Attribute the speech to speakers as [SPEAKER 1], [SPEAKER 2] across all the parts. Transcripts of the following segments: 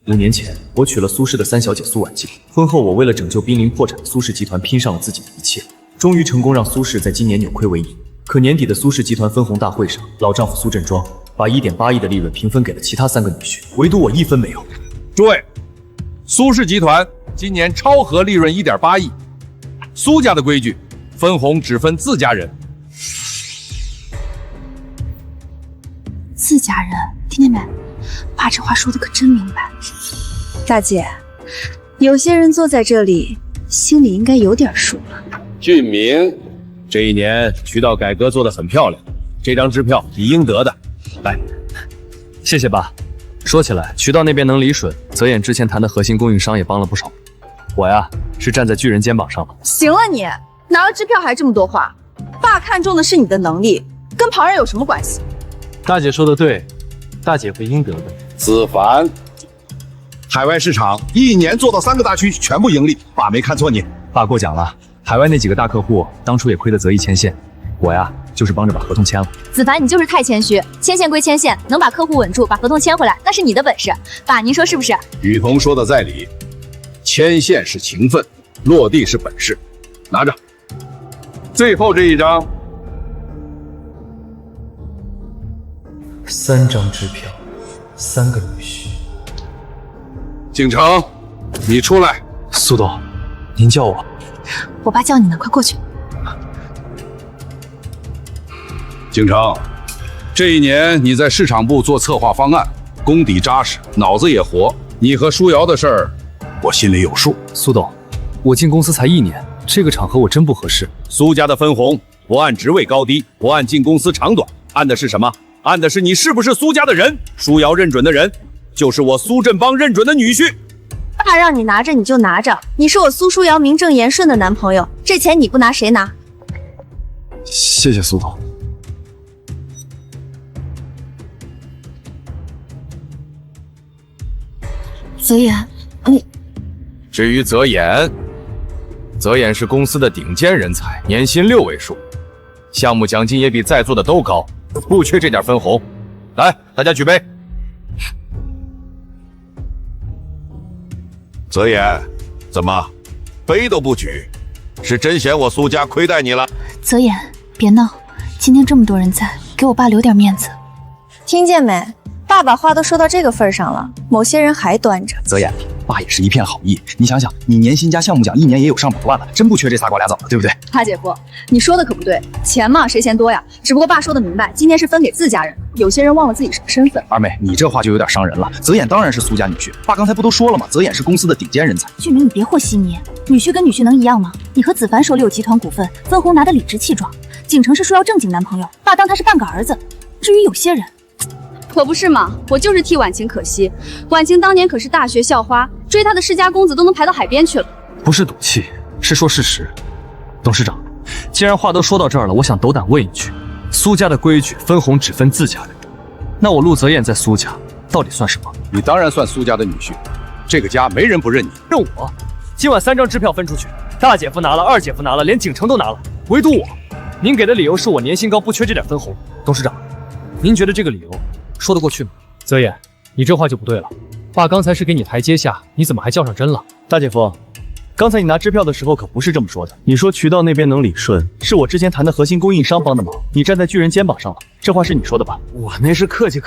[SPEAKER 1] 5年前，我娶了苏氏的三小姐苏婉静。婚后，我为了拯救濒临破产的苏氏集团，拼上了自己的一切，终于成功让苏氏在今年扭亏为盈。可年底的苏氏集团分红大会上，老丈夫苏振庄把1.8亿的利润平分给了其他3个女婿，唯独我1分没有。
[SPEAKER 2] 诸位，苏氏集团今年超额利润1.8亿，苏家的规矩，分红只分自家人。
[SPEAKER 3] 自家人，听见没？爸这话说的可真明白。大姐，有些人坐在这里，心里应该有点数了。
[SPEAKER 2] 俊明，这一年渠道改革做得很漂亮，这张支票你应得的。来，
[SPEAKER 1] 谢谢爸。说起来，渠道那边能理顺，泽衍之前谈的核心供应商也帮了不少。我呀，是站在巨人肩膀上了。
[SPEAKER 3] 行了你，拿了支票还这么多话，爸看中的是你的能力，跟旁人有什么关系？
[SPEAKER 1] 大姐说的对，大姐会应得的。
[SPEAKER 2] 子凡，
[SPEAKER 4] 海外市场1年做到3个大区全部盈利，爸没看错你。
[SPEAKER 1] 爸过奖了，海外那几个大客户当初也亏得泽一牵线，我呀就是帮着把合同签了。
[SPEAKER 5] 子凡，你就是太谦虚，牵线归牵线，能把客户稳住，把合同签回来，那是你的本事。爸，您说是不是？
[SPEAKER 2] 雨桐说的在理，牵线是情分，落地是本事。拿着，最后这一张。
[SPEAKER 1] 3张支票，3个女婿。
[SPEAKER 2] 景城，你出来。
[SPEAKER 1] 苏董，您叫我。
[SPEAKER 3] 我爸叫你呢，快过去。
[SPEAKER 2] 景城，这一年你在市场部做策划方案，功底扎实，脑子也活。你和舒瑶的事儿，我心里有数。
[SPEAKER 1] 苏董，我进公司才1年，这个场合我真不合适。
[SPEAKER 2] 苏家的分红不按职位高低，不按进公司长短，按的是什么？按的是你是不是苏家的人。舒瑶认准的人，就是我苏振邦认准的女婿。
[SPEAKER 3] 爸让你拿着你就拿着，你是我苏舒瑶名正言顺的男朋友，这钱你不拿谁拿？
[SPEAKER 1] 谢谢苏董。
[SPEAKER 3] 泽衍，你
[SPEAKER 2] 至于泽衍，泽衍是公司的顶尖人才，年薪6位数，项目奖金也比在座的都高，不缺这点分红。来，大家举杯。
[SPEAKER 4] 泽衍，怎么杯都不举？是真嫌我苏家亏待你了？
[SPEAKER 3] 泽衍，别闹，今天这么多人在，给我爸留点面子。听见没？爸把话都说到这个份上了，某些人还端着。
[SPEAKER 6] 泽衍，爸也是一片好意，你想想，你年薪加项目奖1年也有上百万了，真不缺这仨瓜俩枣的，对不对？
[SPEAKER 5] 大姐夫，你说的可不对，钱嘛谁嫌多呀？只不过爸说的明白，今天是分给自家人，有些人忘了自己什么身份。
[SPEAKER 6] 二妹，你这话就有点伤人了。泽衍当然是苏家女婿，爸刚才不都说了吗？泽衍是公司的顶尖人才。
[SPEAKER 3] 俊明，你别和稀泥，女婿跟女婿能一样吗？你和子凡手里有集团股份，分红拿得理直气壮。景城是舒瑶正经男朋友，爸当他是半个儿子。至于有些人，
[SPEAKER 5] 可不是嘛，我就是替婉晴可惜。婉晴当年可是大学校花，追她的世家公子都能排到海边去了。
[SPEAKER 1] 不是赌气，是说事实。董事长，既然话都说到这儿了，我想斗胆问一句：苏家的规矩，分红只分自家人，那我陆泽衍在苏家到底算什么？
[SPEAKER 2] 你当然算苏家的女婿，这个家没人不认你。
[SPEAKER 1] 认我？今晚3张支票分出去，大姐夫拿了，二姐夫拿了，连景城都拿了，唯独我。您给的理由是我年薪高，不缺这点分红。董事长，您觉得这个理由说得过去吗？泽衍，你这话就不对了。爸刚才是给你台阶下，你怎么还较上真了？大姐夫，刚才你拿支票的时候可不是这么说的。你说渠道那边能理顺，是我之前谈的核心供应商帮的忙，你站在巨人肩膀上了，这话是你说的吧？我那是客气。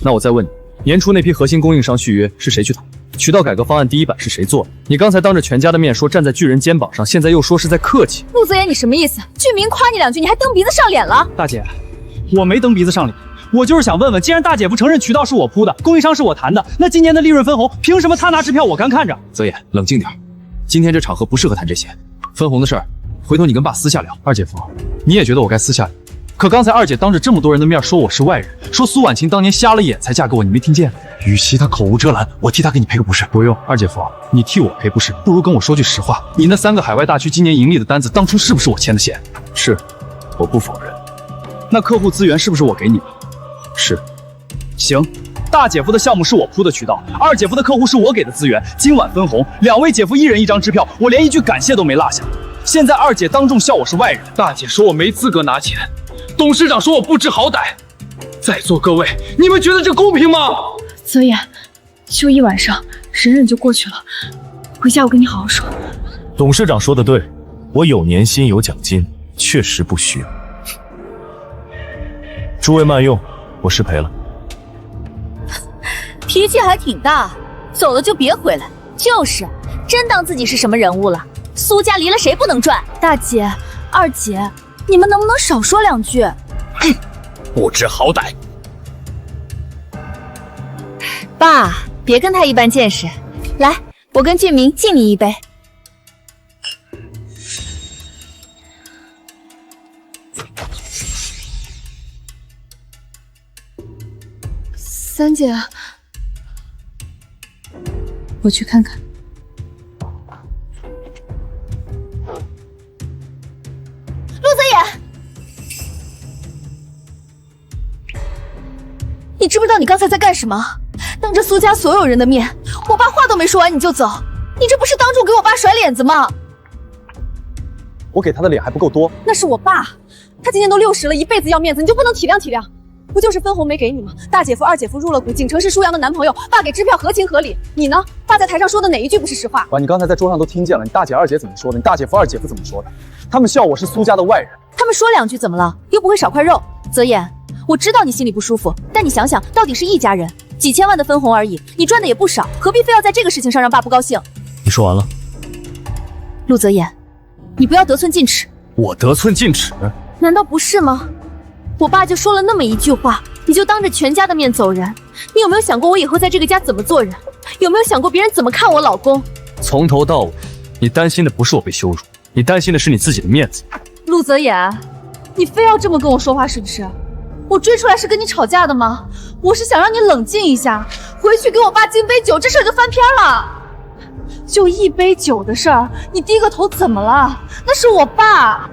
[SPEAKER 1] 那我再问你，年初那批核心供应商续约是谁去谈？渠道改革方案第1版是谁做的？你刚才当着全家的面说站在巨人肩膀上，现在又说是在客气。
[SPEAKER 5] 陆泽衍，你什么意思？俊明夸你2句，你还蹬鼻子上脸了？
[SPEAKER 7] 大姐，我没蹬鼻子上脸，我就是想问问，既然大姐夫承认渠道是我铺的，供应商是我谈的，那今年的利润分红凭什么他拿支票我干看着？
[SPEAKER 6] 泽衍，冷静点，今天这场合不适合谈这些分红的事儿，回头你跟爸私下聊。
[SPEAKER 1] 二姐夫，你也觉得我该私下聊？可刚才二姐当着这么多人的面说我是外人，说苏婉晴当年瞎了眼才嫁给我，你没听见？
[SPEAKER 6] 与其他口无遮拦，我替他给你赔个不是。
[SPEAKER 1] 不用，二姐夫，你替我赔不是，不如跟我说句实话，你那3个海外大区今年盈利的单子，当初是不是我牵的线？是，我不否认。那客户资源是不是我给你的？是。
[SPEAKER 7] 行，大姐夫的项目是我铺的渠道，二姐夫的客户是我给的资源，今晚分红，2位姐夫1人1张支票，我连一句感谢都没落下。现在二姐当众笑我是外人，大姐说我没资格拿钱，董事长说我不知好歹，在座各位，你们觉得这公平吗？
[SPEAKER 3] 泽衍，就一晚上，忍忍就过去了。回家我跟你好好说。
[SPEAKER 8] 董事长说的对，我有年薪有奖金，确实不虚。诸位慢用，我失陪了。
[SPEAKER 9] 脾气还挺大，走了就别回来。就是，真当自己是什么人物了？苏家离了谁不能转？
[SPEAKER 5] 大姐、二姐，你们能不能少说两句？
[SPEAKER 2] 不知好歹。
[SPEAKER 9] 爸，别跟他一般见识。来，我跟俊明敬你一杯。
[SPEAKER 3] 三姐，我去看看。
[SPEAKER 9] 陆泽野，你知不知道你刚才在干什么？当着苏家所有人的面，我爸话都没说完你就走，你这不是当众给我爸甩脸子吗？
[SPEAKER 7] 我给他的脸还不够多？
[SPEAKER 5] 那是我爸，他今年都60了，一辈子要面子，你就不能体谅体谅？不就是分红没给你吗？大姐夫、二姐夫入了股，景城是舒阳的男朋友，爸给支票合情合理。你呢？爸在台上说的哪一句不是实话？
[SPEAKER 7] 爸，你刚才在桌上都听见了，你大姐、二姐怎么说的？你大姐夫、二姐夫怎么说的？他们笑我是苏家的外人。
[SPEAKER 9] 他们说两句怎么了？又不会少块肉。泽言，我知道你心里不舒服，但你想想，到底是一家人，几千万的分红而已，你赚的也不少，何必非要在这个事情上让爸不高兴？
[SPEAKER 8] 你说完了？
[SPEAKER 9] 陆泽言，你不要得寸进尺。
[SPEAKER 8] 我得寸进尺？
[SPEAKER 9] 难道不是吗？我爸就说了那么一句话，你就当着全家的面走人，你有没有想过我以后在这个家怎么做人？有没有想过别人怎么看我老公？
[SPEAKER 1] 从头到尾，你担心的不是我被羞辱，你担心的是你自己的面子。
[SPEAKER 5] 陆泽言，你非要这么跟我说话是不是？我追出来是跟你吵架的吗？我是想让你冷静一下，回去给我爸敬杯酒，这事儿就翻篇了。就一杯酒的事儿，你低个头怎么了？那是我爸。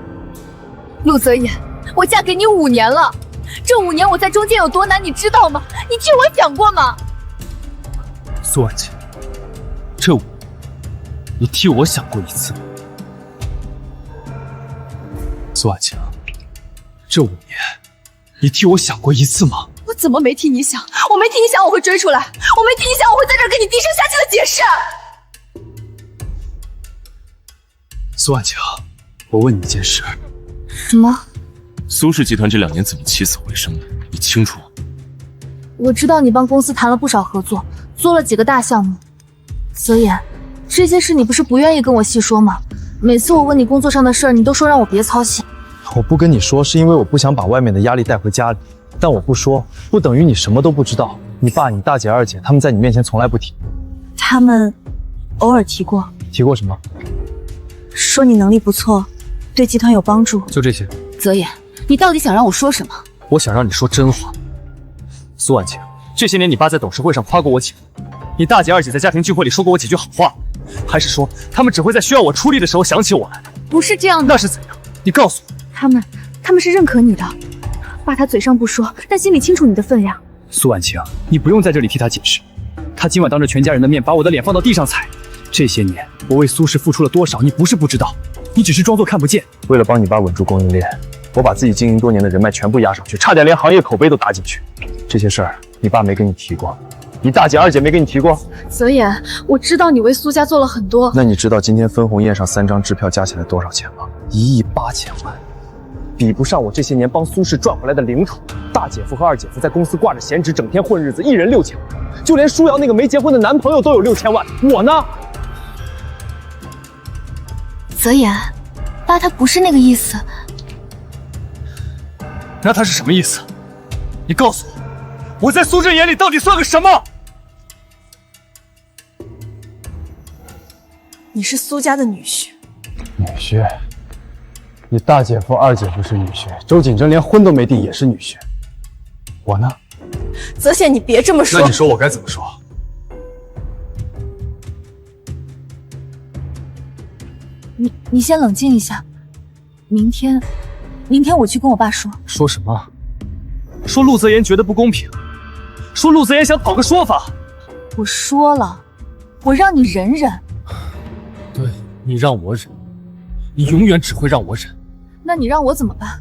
[SPEAKER 9] 陆泽言，我嫁给你5年了，这5年我在中间有多难，你知道吗？你替我想过吗？
[SPEAKER 1] 苏婉晴，这5年，你替我想过一次吗？苏婉晴，这5年，你替我想过一次吗？
[SPEAKER 5] 我怎么没替你想？我没替你想我会追出来，我没替你想我会在这儿跟你低声下气的解释。
[SPEAKER 1] 苏婉晴，我问你一件事。
[SPEAKER 9] 什么？
[SPEAKER 8] 苏氏集团这2年怎么起死回生的？你清楚吗？
[SPEAKER 9] 我知道你帮公司谈了不少合作，做了几个大项目。泽言，这些事你不是不愿意跟我细说吗？每次我问你工作上的事儿，你都说让我别操心。
[SPEAKER 7] 我不跟你说，是因为我不想把外面的压力带回家里。但我不说，不等于你什么都不知道。你爸、你大姐、二姐他们在你面前从来不提。
[SPEAKER 3] 他们偶尔提过。
[SPEAKER 7] 提过什么？
[SPEAKER 3] 说你能力不错，对集团有帮助。
[SPEAKER 1] 就这些。
[SPEAKER 9] 泽言，你到底想让我说什么？
[SPEAKER 1] 我想让你说真话。苏婉晴，这些年你爸在董事会上夸过我几次，你大姐、二姐在家庭聚会里说过我几句好话，还是说他们只会在需要我出力的时候想起我来？
[SPEAKER 5] 不是这样的。
[SPEAKER 1] 那是怎样？你告诉我。
[SPEAKER 3] 他们是认可你的，爸他嘴上不说，但心里清楚你的分量。
[SPEAKER 7] 苏婉晴，你不用在这里替他解释。他今晚当着全家人的面把我的脸放到地上踩。这些年我为苏氏付出了多少，你不是不知道，你只是装作看不见。为了帮你爸稳住供应链，我把自己经营多年的人脉全部压上去，差点连行业口碑都搭进去。这些事儿你爸没跟你提过，你大姐、二姐没跟你提过。
[SPEAKER 5] 泽言，我知道你为苏家做了很多。
[SPEAKER 7] 那你知道今天分红宴上3张支票加起来多少钱吗？1亿8千万，比不上我这些年帮苏氏赚回来的零头。大姐夫和二姐夫在公司挂着闲职，整天混日子，一人6000万，就连舒瑶那个没结婚的男朋友都有6000万，我呢？
[SPEAKER 9] 泽言，爸他不是那个意思。
[SPEAKER 1] 那他是什么意思？你告诉我，我在苏震眼里到底算个什么？
[SPEAKER 3] 你是苏家的女婿。
[SPEAKER 7] 女婿？你大姐夫、二姐夫是女婿，周景真连婚都没定也是女婿，我呢？
[SPEAKER 3] 泽贤，你别这么说。
[SPEAKER 1] 那你说我该怎么说？
[SPEAKER 9] 你先冷静一下，明天我去跟我爸说。
[SPEAKER 1] 说什么？说陆泽言觉得不公平，说陆泽言想讨个说法。
[SPEAKER 9] 我说了，我让你忍忍。
[SPEAKER 1] 对，你让我忍，你永远只会让我忍。
[SPEAKER 9] 那你让我怎么办？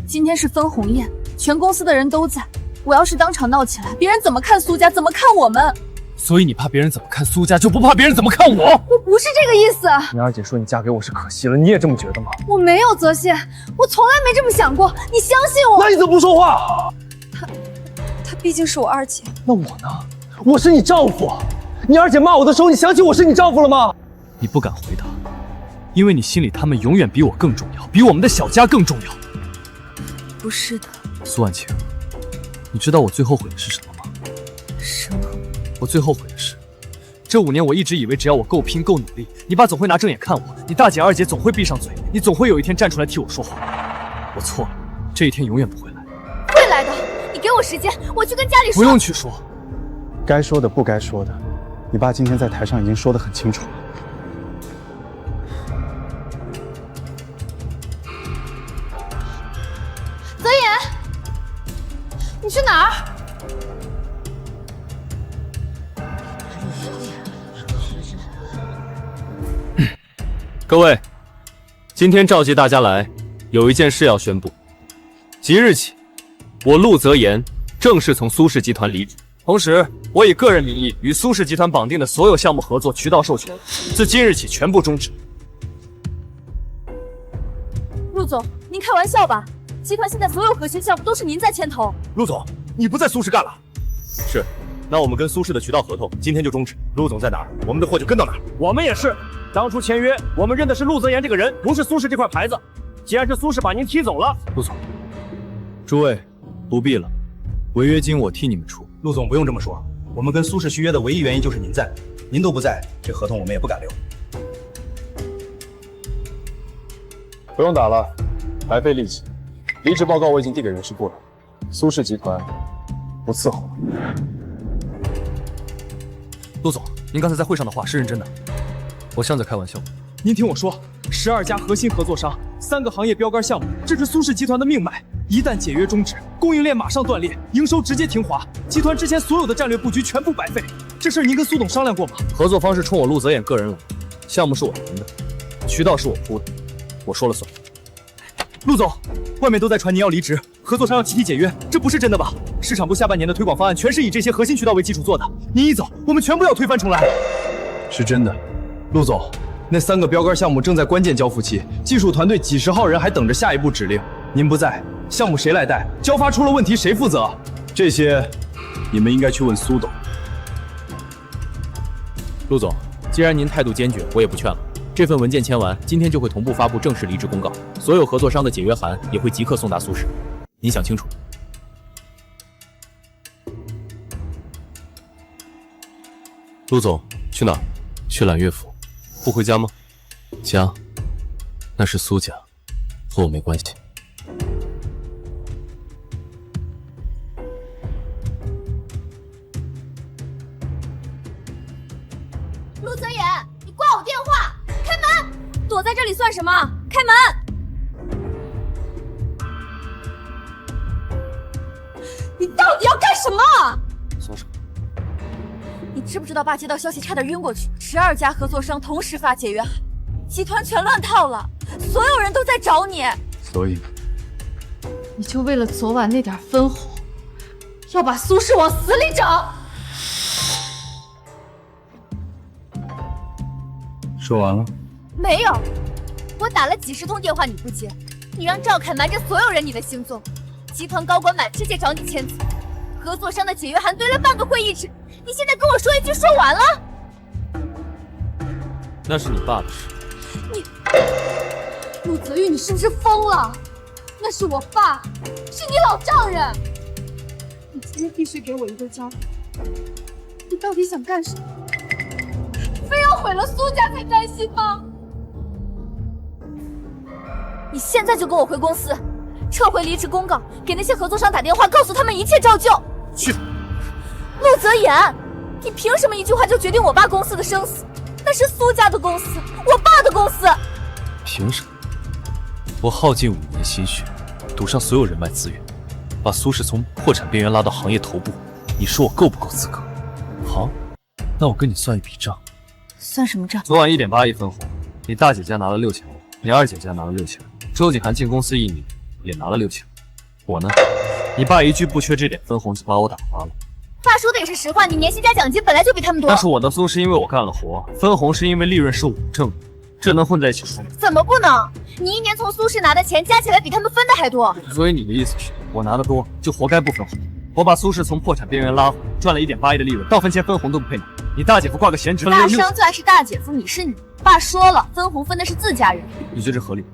[SPEAKER 9] 今天是分红宴，全公司的人都在，我要是当场闹起来，别人怎么看苏家，怎么看我们？
[SPEAKER 1] 所以你怕别人怎么看苏家，就不怕别人怎么看我？
[SPEAKER 5] 我不是这个意思，
[SPEAKER 1] 你二姐说你嫁给我是可惜了，你也这么觉得吗？
[SPEAKER 5] 我没有泽熙，我从来没这么想过，你相信我。
[SPEAKER 1] 那你怎么不说话？
[SPEAKER 3] 她毕竟是我二姐。
[SPEAKER 1] 那我呢？我是你丈夫。你二姐骂我的时候，你想起我是你丈夫了吗？你不敢回答，因为你心里他们永远比我更重要，比我们的小家更重要。
[SPEAKER 3] 不是的。
[SPEAKER 1] 苏婉晴，你知道我最后悔的是什么吗？
[SPEAKER 3] 什么？
[SPEAKER 1] 我最后悔的是，这5年我一直以为只要我够拼够努力，你爸总会拿正眼看我，你大姐二姐总会闭上嘴，你总会有一天站出来替我说话。我错了，这一天永远不会来。
[SPEAKER 5] 会来的，你给我时间，我去跟家里说。
[SPEAKER 1] 不用去说，
[SPEAKER 10] 该说的不该说的，你爸今天在台上已经说得很清楚了。
[SPEAKER 5] 泽言，你去哪儿？
[SPEAKER 11] 各位，今天召集大家来，有一件事要宣布。即日起，我陆泽言正式从苏氏集团离职，
[SPEAKER 1] 同时，我以个人名义与苏氏集团绑定的所有项目合作渠道授权，自今日起全部终止。
[SPEAKER 9] 陆总，您开玩笑吧？集团现在所有核心项目都是您在牵头。
[SPEAKER 8] 陆总，你不在苏氏干了？是，那我们跟苏氏的渠道合同今天就终止。陆总在哪儿，我们的货就跟到哪儿。
[SPEAKER 1] 我们也是，当初签约，我们认的是陆泽言这个人，不是苏氏这块牌子。既然是苏氏把您踢走了，
[SPEAKER 7] 陆总，诸位不必了，违约金我替你们出。
[SPEAKER 6] 陆总不用这么说，我们跟苏氏续约的唯一原因就是您在，您都不在，这合同我们也不敢留。
[SPEAKER 10] 不用打了，白费力气。离职报告我已经递给人事部了，苏氏集团不伺候了。
[SPEAKER 1] 陆总，您刚才在会上的话是认真的？我像在开玩笑。
[SPEAKER 7] 您听我说，12家核心合作商，3个行业标杆项目，这是苏氏集团的命脉。一旦解约终止，供应链马上断裂，营收直接停滑，集团之前所有的战略布局全部白费。这事儿您跟苏董商量过吗？
[SPEAKER 1] 合作方是冲我陆泽眼个人来，项目是我赢的，渠道是我铺的，我说了算。
[SPEAKER 7] 陆总，外面都在传您要离职，合作商要集体解约，这不是真的吧？市场部下半年的推广方案全是以这些核心渠道为基础做的，您一走，我们全部要推翻重来。是真的，陆总，那3个标杆项目正在关键交付期，技术团队几十号人还等着下一步指令。您不在，项目谁来带？交发出了问题谁负责？这些你们应该去问苏董。
[SPEAKER 11] 陆总，既然您态度坚决，我也不劝了。这份文件签完，今天就会同步发布正式离职公告，所有合作商的解约函也会即刻送达苏氏。您想清楚。陆总，去哪儿？去揽乐府。不回家吗？家，那是苏家，和我没关系。
[SPEAKER 9] 陆泽言，你挂我电话！开门！躲在这里算什么？开门！
[SPEAKER 5] 你到底要干什么？
[SPEAKER 1] 松手！
[SPEAKER 9] 你知不知道爸接到消息差点晕过去？12家合作商同时发解约函，集团全乱套了，所有人都在找你。
[SPEAKER 10] 所以
[SPEAKER 5] 你就为了昨晚那点分红，要把苏氏往死里整？
[SPEAKER 10] 说完了？
[SPEAKER 9] 没有，我打了几10通电话你不接，你让赵凯瞒着所有人你的行踪，集团高管满世界找你签字，合作商的解约函堆了半个会议室，你现在跟我说一句说完了？
[SPEAKER 11] 那是你爸的事。
[SPEAKER 5] 陆泽玉，你是不是疯了？那是我爸，是你老丈人，你今天必须给我一个交代，你到底想干什么？非要毁了苏家才甘心吗？
[SPEAKER 9] 你现在就跟我回公司，撤回离职公告，给那些合作商打电话，告诉他们一切照旧。
[SPEAKER 11] 去。
[SPEAKER 9] 陆泽言，你凭什么一句话就决定我爸公司的生死？那是苏家的公司，我爸的公司。
[SPEAKER 11] 凭什么？我耗尽5年心血，赌上所有人脉资源，把苏氏从破产边缘拉到行业头部，你说我够不够资格？好，那我跟你算一笔账。
[SPEAKER 9] 算什么账？
[SPEAKER 1] 昨晚1.8亿分红，你大姐家拿了6000万，你二姐家拿了6000，周景涵进公司1年也拿了6000，我呢？你爸一句不缺这点分红就把我打发了，
[SPEAKER 9] 爸说的也是实话，你年薪加奖金本来就比他们多。
[SPEAKER 1] 但是我的租是因为我干了活，分红是因为利润是我挣的，这能混在一起说吗？
[SPEAKER 9] 怎么不能？你一年从苏氏拿的钱加起来比他们分的还多。
[SPEAKER 1] 所以你的意思是我拿的多就活该不分红？我把苏氏从破产边缘拉回，赚了1.8亿的利润，到分钱分红都不配拿。你大姐夫挂个闲职，
[SPEAKER 9] 大商就爱是大姐夫，你是你。爸说了，分红分的是自家人。
[SPEAKER 1] 你觉得这合理？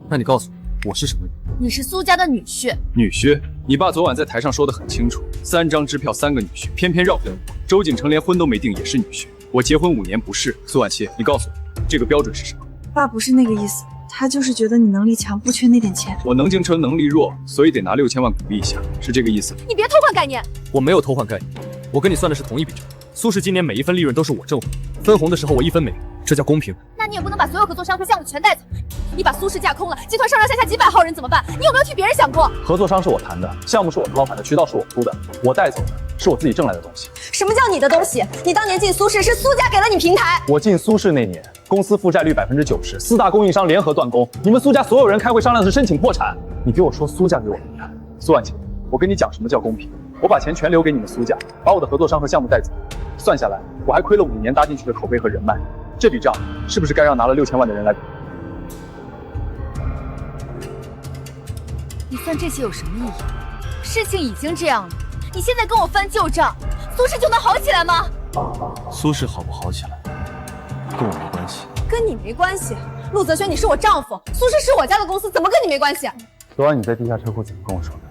[SPEAKER 1] 那你告诉我是什么人？
[SPEAKER 9] 你是苏家的女婿。
[SPEAKER 7] 女婿？你爸昨晚在台上说的很清楚，3张支票3个女婿，偏偏绕不了我。周景成连婚都没定也是女婿，我结婚5年不是。苏婉琪，你告诉我，这个标准是什么？
[SPEAKER 3] 爸不是那个意思，他就是觉得你能力强，不缺那点钱。
[SPEAKER 7] 我能京城能力弱，所以得拿6000万鼓励一下，是这个意思。
[SPEAKER 9] 你别偷换概念。
[SPEAKER 1] 我没有偷换概念，我跟你算的是同一笔账。苏氏今年每一分利润都是我挣回，分红的时候我1分没，这叫公平。
[SPEAKER 9] 那你也不能把所有合作商和项目全带走。你把苏氏架空了，集团上上下下几百号人怎么办？你有没有替别人想过？
[SPEAKER 10] 合作商是我谈的，项目是我操盘的，渠道是我出的，我带走的是我自己挣来的东西。
[SPEAKER 5] 什么叫你的东西？你当年进苏氏是苏家给了你平台。
[SPEAKER 10] 我进苏氏那年，公司负债率90%，4大供应商联合断供，你们苏家所有人开会商量的是申请破产。你给我说苏家给我平台，苏婉晴，我跟你讲什么叫公平。我把钱全留给你们苏家，把我的合作商和项目带走，算下来我还亏了5年搭进去的口碑和人脉，这笔账是不是该让拿了6000万的人来补？
[SPEAKER 9] 你算这些有什么意义？事情已经这样了，你现在跟我翻旧账，苏氏就能好起来吗？
[SPEAKER 11] 苏氏好不好起来，跟我没关系。
[SPEAKER 5] 跟你没关系。陆泽轩，你是我丈夫，苏氏是我家的公司，怎么跟你没关系？
[SPEAKER 10] 昨晚你在地下车库怎么跟我说的？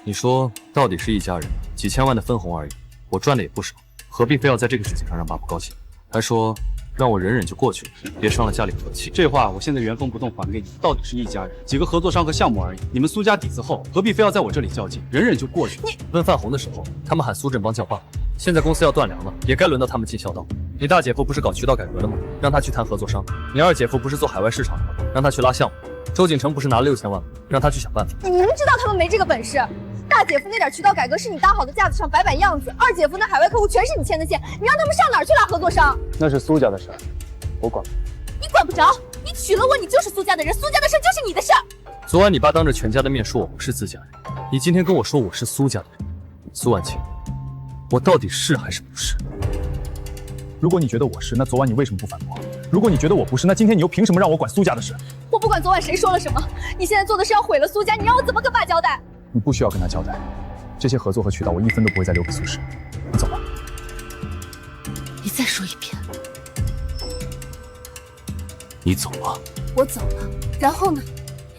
[SPEAKER 1] 你说到底是一家人，几千万的分红而已，我赚的也不少，何必非要在这个事情上让爸爸高兴？还说让我忍忍就过去了，别伤了家里和气。
[SPEAKER 7] 这话我现在原封不动还给你，到底是一家人，几个合作商和项目而已。你们苏家底子厚，何必非要在我这里较劲？忍忍就过去了。
[SPEAKER 1] 分范红的时候，他们喊苏振邦叫爸，现在公司要断粮了，也该轮到他们尽孝道。你大姐夫不是搞渠道改革的吗？让他去谈合作商。你二姐夫不是做海外市场的吗？让他去拉项目。周景成不是拿了6000万吗？让他去想办法。
[SPEAKER 5] 你明知道他们没这个本事。大姐夫那点渠道改革是你搭好的架子上摆摆样子，二姐夫那海外客户全是你牵的线，你让他们上哪儿去拉合作商？
[SPEAKER 10] 那是苏家的事儿，我管不着。
[SPEAKER 5] 你管不着？你娶了我，你就是苏家的人，苏家的事就是你的事儿。
[SPEAKER 1] 昨晚你爸当着全家的面说我不是自家人，你今天跟我说我是苏家的人，苏婉晴，我到底是还是不是？
[SPEAKER 10] 如果你觉得我是，那昨晚你为什么不反驳？如果你觉得我不是，那今天你又凭什么让我管苏家的事？
[SPEAKER 5] 我不管昨晚谁说了什么，你现在做的是要毁了苏家，你让我怎么跟爸交代？
[SPEAKER 10] 你不需要跟他交代，这些合作和渠道我1分都不会再留给苏氏。你走吧。
[SPEAKER 9] 你再说一遍。
[SPEAKER 11] 你走了。
[SPEAKER 9] 我走了，然后呢？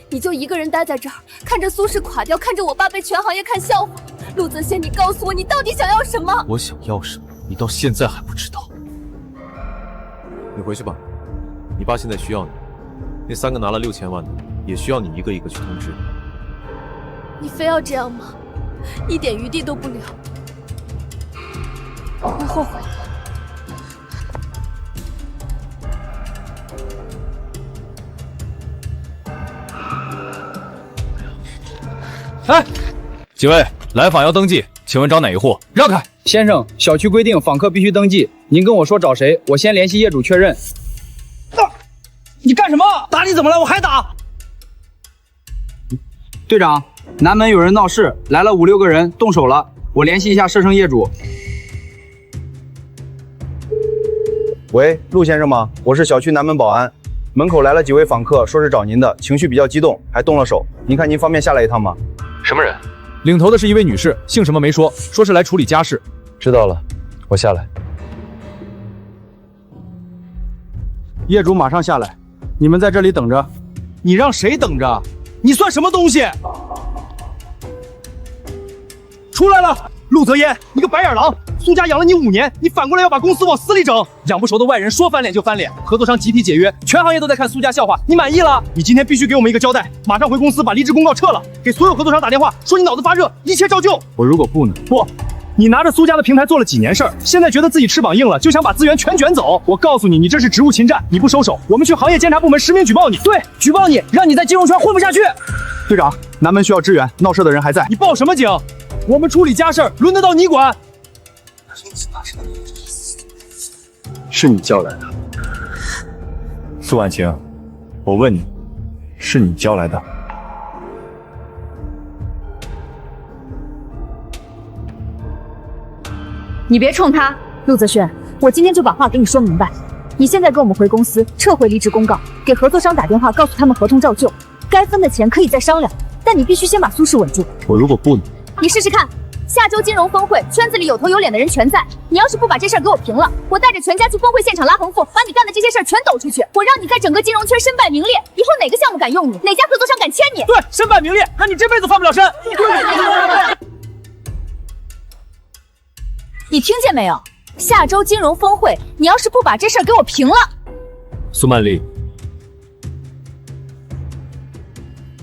[SPEAKER 9] 你就一个人待在这儿，看着苏氏垮掉，看着我爸被全行业看笑话。陆泽轩，你告诉我，你到底想要什么？
[SPEAKER 11] 我想要什么，你到现在还不知道。
[SPEAKER 8] 你回去吧，你爸现在需要你，那3个拿了6000万的，也需要你一个一个去通知。
[SPEAKER 9] 你非要这样吗？一点余地都不留。我会后悔的。
[SPEAKER 11] 哎，几位来访要登记，请问找哪一户？让开！
[SPEAKER 6] 先生，小区规定访客必须登记，您跟我说找谁，我先联系业主确认。
[SPEAKER 7] 你干什么？打你怎么了？我还打！
[SPEAKER 6] 队长，南门有人闹事，来了5、6个人，动手了，我联系一下涉生业主。
[SPEAKER 12] 喂，陆先生吗？我是小区南门保安，门口来了几位访客，说是找您的，情绪比较激动，还动了手。您看您方便下来一趟吗？
[SPEAKER 1] 什么人？领头的是一位女士，姓什么没说，说是来处理家事。
[SPEAKER 12] 知道了，我下来。
[SPEAKER 7] 业主马上下来，你们在这里等着。你让谁等着？你算什么东西？出来了，陆泽烟，你个白眼狼！苏家养了你5年，你反过来要把公司往死里整。养不熟的外人说翻脸就翻脸，合作商集体解约，全行业都在看苏家笑话，你满意了？你今天必须给我们一个交代，马上回公司把离职公告撤了，给所有合作商打电话，说你脑子发热，一切照旧。
[SPEAKER 10] 我如果不呢？
[SPEAKER 7] 不。你拿着苏家的平台做了几年事儿，现在觉得自己翅膀硬了，就想把资源全卷走。我告诉你，你这是职务侵占，你不收手，我们去行业监察部门实名举报你。对，举报你，让你在金融圈混不下去。
[SPEAKER 10] 队长，南门需要支援，闹事的人还在。
[SPEAKER 7] 你报什么警？我们处理家事儿，轮得到你管？
[SPEAKER 10] 是你叫来的，
[SPEAKER 8] 苏婉晴，我问你，是你叫来的？
[SPEAKER 5] 你别冲他，陆泽轩，我今天就把话给你说明白。你现在跟我们回公司，撤回离职公告，给合作商打电话，告诉他们合同照旧，该分的钱可以再商量，但你必须先把苏氏稳住。
[SPEAKER 11] 我如果不呢？
[SPEAKER 9] 你试试看。下周金融峰会，圈子里有头有脸的人全在。你要是不把这事儿给我平了，我带着全家去峰会现场拉横幅，把你干的这些事儿全抖出去。我让你在整个金融圈身败名裂，以后哪个项目敢用你，哪家合作商敢签你？
[SPEAKER 1] 对，身败名裂，那你这辈子翻不了身。
[SPEAKER 9] 你听见没有？下周金融峰会，你要是不把这事儿给我平了，
[SPEAKER 11] 苏曼丽，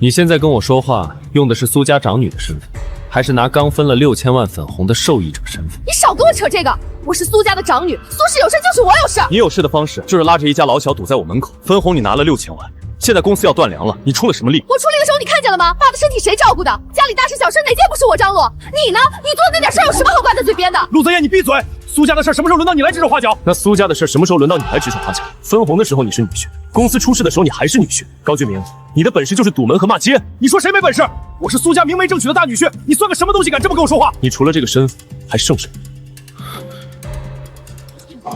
[SPEAKER 11] 你现在跟我说话用的是苏家长女的身份，还是拿刚分了6000万粉红的受益者身份？
[SPEAKER 9] 你少跟我扯这个！我是苏家的长女，苏氏有事就是我有事。
[SPEAKER 11] 你有事的方式就是拉着一家老小堵在我门口，分红你拿了6000万，现在公司要断粮了，你出了什么力？
[SPEAKER 9] 我出力的时候你看见了吗？爸的身体谁照顾的？家里大事小事哪件不是我张罗？你呢？你做的那点事儿有什么好挂在嘴边的？
[SPEAKER 1] 陆泽言，你闭嘴！苏家的事什么时候轮到你来指手画脚？
[SPEAKER 11] 那苏家的事什么时候轮到你来指手画脚？分红的时候你是女婿，公司出事的时候你还是女婿。高俊明，你的本事就是堵门和骂街。
[SPEAKER 1] 你说谁没本事？我是苏家明媒正娶的大女婿，你算个什么东西敢这么跟我说话？
[SPEAKER 11] 你除了这个身份还剩什么？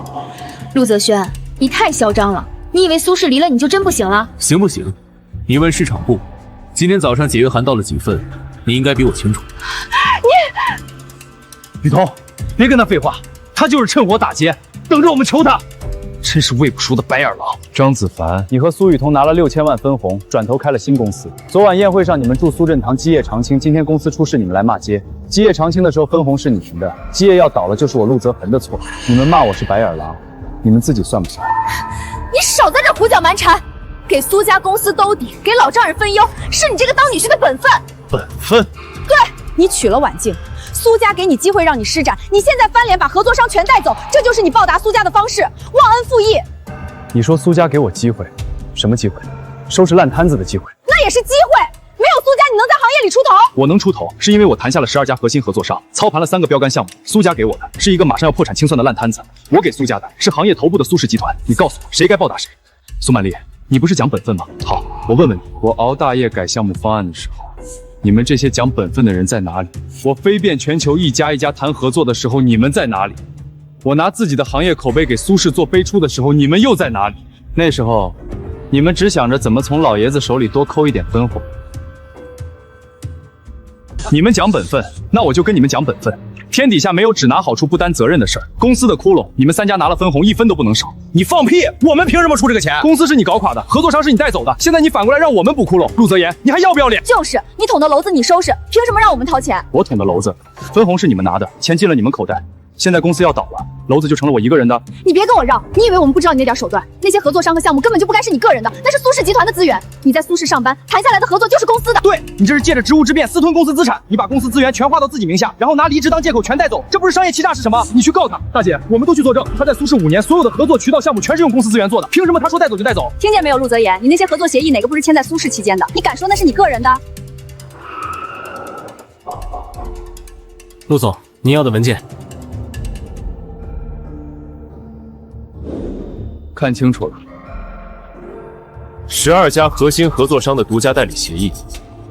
[SPEAKER 9] 陆泽轩，你太嚣张了！你以为苏氏离了你就真不行了？
[SPEAKER 11] 行不行？你问市场部，今天早上解约函到了几份？你应该比我清楚。
[SPEAKER 7] 雨桐，别跟他废话，他就是趁火打劫，等着我们求他。真是喂不熟的白眼狼。
[SPEAKER 10] 张子凡，你和苏雨桐拿了6000万分红，转头开了新公司。昨晚宴会上你们祝苏振堂基业长青，今天公司出事你们来骂街。基业长青的时候分红是你们的，基业要倒了就是我陆泽恒的错。你们骂我是白眼狼，你们自己算不算？
[SPEAKER 9] 你少在这胡搅蛮缠，给苏家公司兜底，给老丈人分忧，是你这个当女婿的本分。
[SPEAKER 11] 本分？
[SPEAKER 5] 对，你娶了婉静。苏家给你机会让你施展，你现在翻脸把合作商全带走，这就是你报答苏家的方式，忘恩负义。
[SPEAKER 10] 你说苏家给我机会，什么机会？收拾烂摊子的机会？
[SPEAKER 5] 那也是机会。没有苏家，你能在行业里出头？
[SPEAKER 7] 我能出头，是因为我谈下了12家核心合作商，操盘了3个标杆项目。苏家给我的是一个马上要破产清算的烂摊子，我给苏家的是行业头部的苏氏集团。你告诉我，谁该报答谁？苏曼丽，你不是讲本分吗？好，我问问你，我熬大夜改项目方案的时候，你们这些讲本分的人在哪里？我飞遍全球一家一家谈合作的时候，你们在哪里？我拿自己的行业口碑给苏氏做背书的时候，你们又在哪里？那时候，你们只想着怎么从老爷子手里多抠一点分红。你们讲本分，那我就跟你们讲本分。天底下没有只拿好处不担责任的事儿。公司的窟窿，你们3家拿了分红1分都不能少。你放屁！我们凭什么出这个钱？公司是你搞垮的，合作商是你带走的，现在你反过来让我们补窟窿。陆泽言，你还要不要脸？
[SPEAKER 5] 就是你捅的娄子你收拾，凭什么让我们掏钱？
[SPEAKER 7] 我捅的娄子，分红是你们拿的，钱进了你们口袋。现在公司要倒了，娄子就成了我一个人的。
[SPEAKER 5] 你别跟我绕，你以为我们不知道你那点手段？那些合作商和项目根本就不该是你个人的，那是苏氏集团的资源。你在苏氏上班，谈下来的合作就是公司的。
[SPEAKER 7] 对，你这是借着职务之便私吞公司资产，你把公司资源全花到自己名下，然后拿离职当借口全带走，这不是商业欺诈是什么？你去告他。大姐，我们都去作证，他在苏氏5年，所有的合作渠道项目全是用公司资源做的，凭什么他说带走就带走？
[SPEAKER 5] 听见没有，陆泽言，你那些合作协议哪个不是签在苏氏期间的？你敢说那是你个人的？
[SPEAKER 11] 陆总，您要的文件。
[SPEAKER 7] 看清楚了
[SPEAKER 11] ，12家核心合作商的独家代理协议，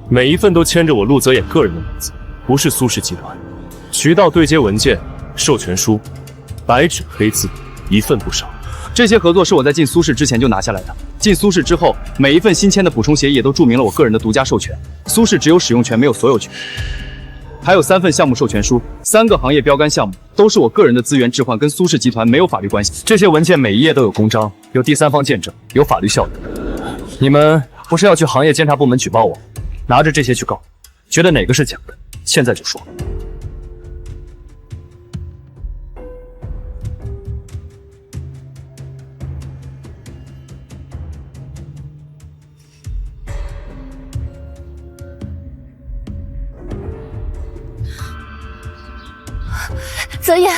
[SPEAKER 11] 每一份都签着我陆泽野个人的名字，不是苏氏集团。渠道对接文件、授权书，白纸黑字，一份不少。
[SPEAKER 7] 这些合作是我在进苏氏之前就拿下来的，进苏氏之后，每一份新签的补充协议也都注明了我个人的独家授权，苏氏只有使用权，没有所有权。还有3份项目授权书，3个行业标杆项目都是我个人的资源置换，跟苏氏集团没有法律关系。
[SPEAKER 1] 这些文件每一页都有公章，有第三方见证，有法律效力。你们不是要去行业监察部门举报我，拿着这些去告，觉得哪个是假的，现在就说。
[SPEAKER 9] 泽言，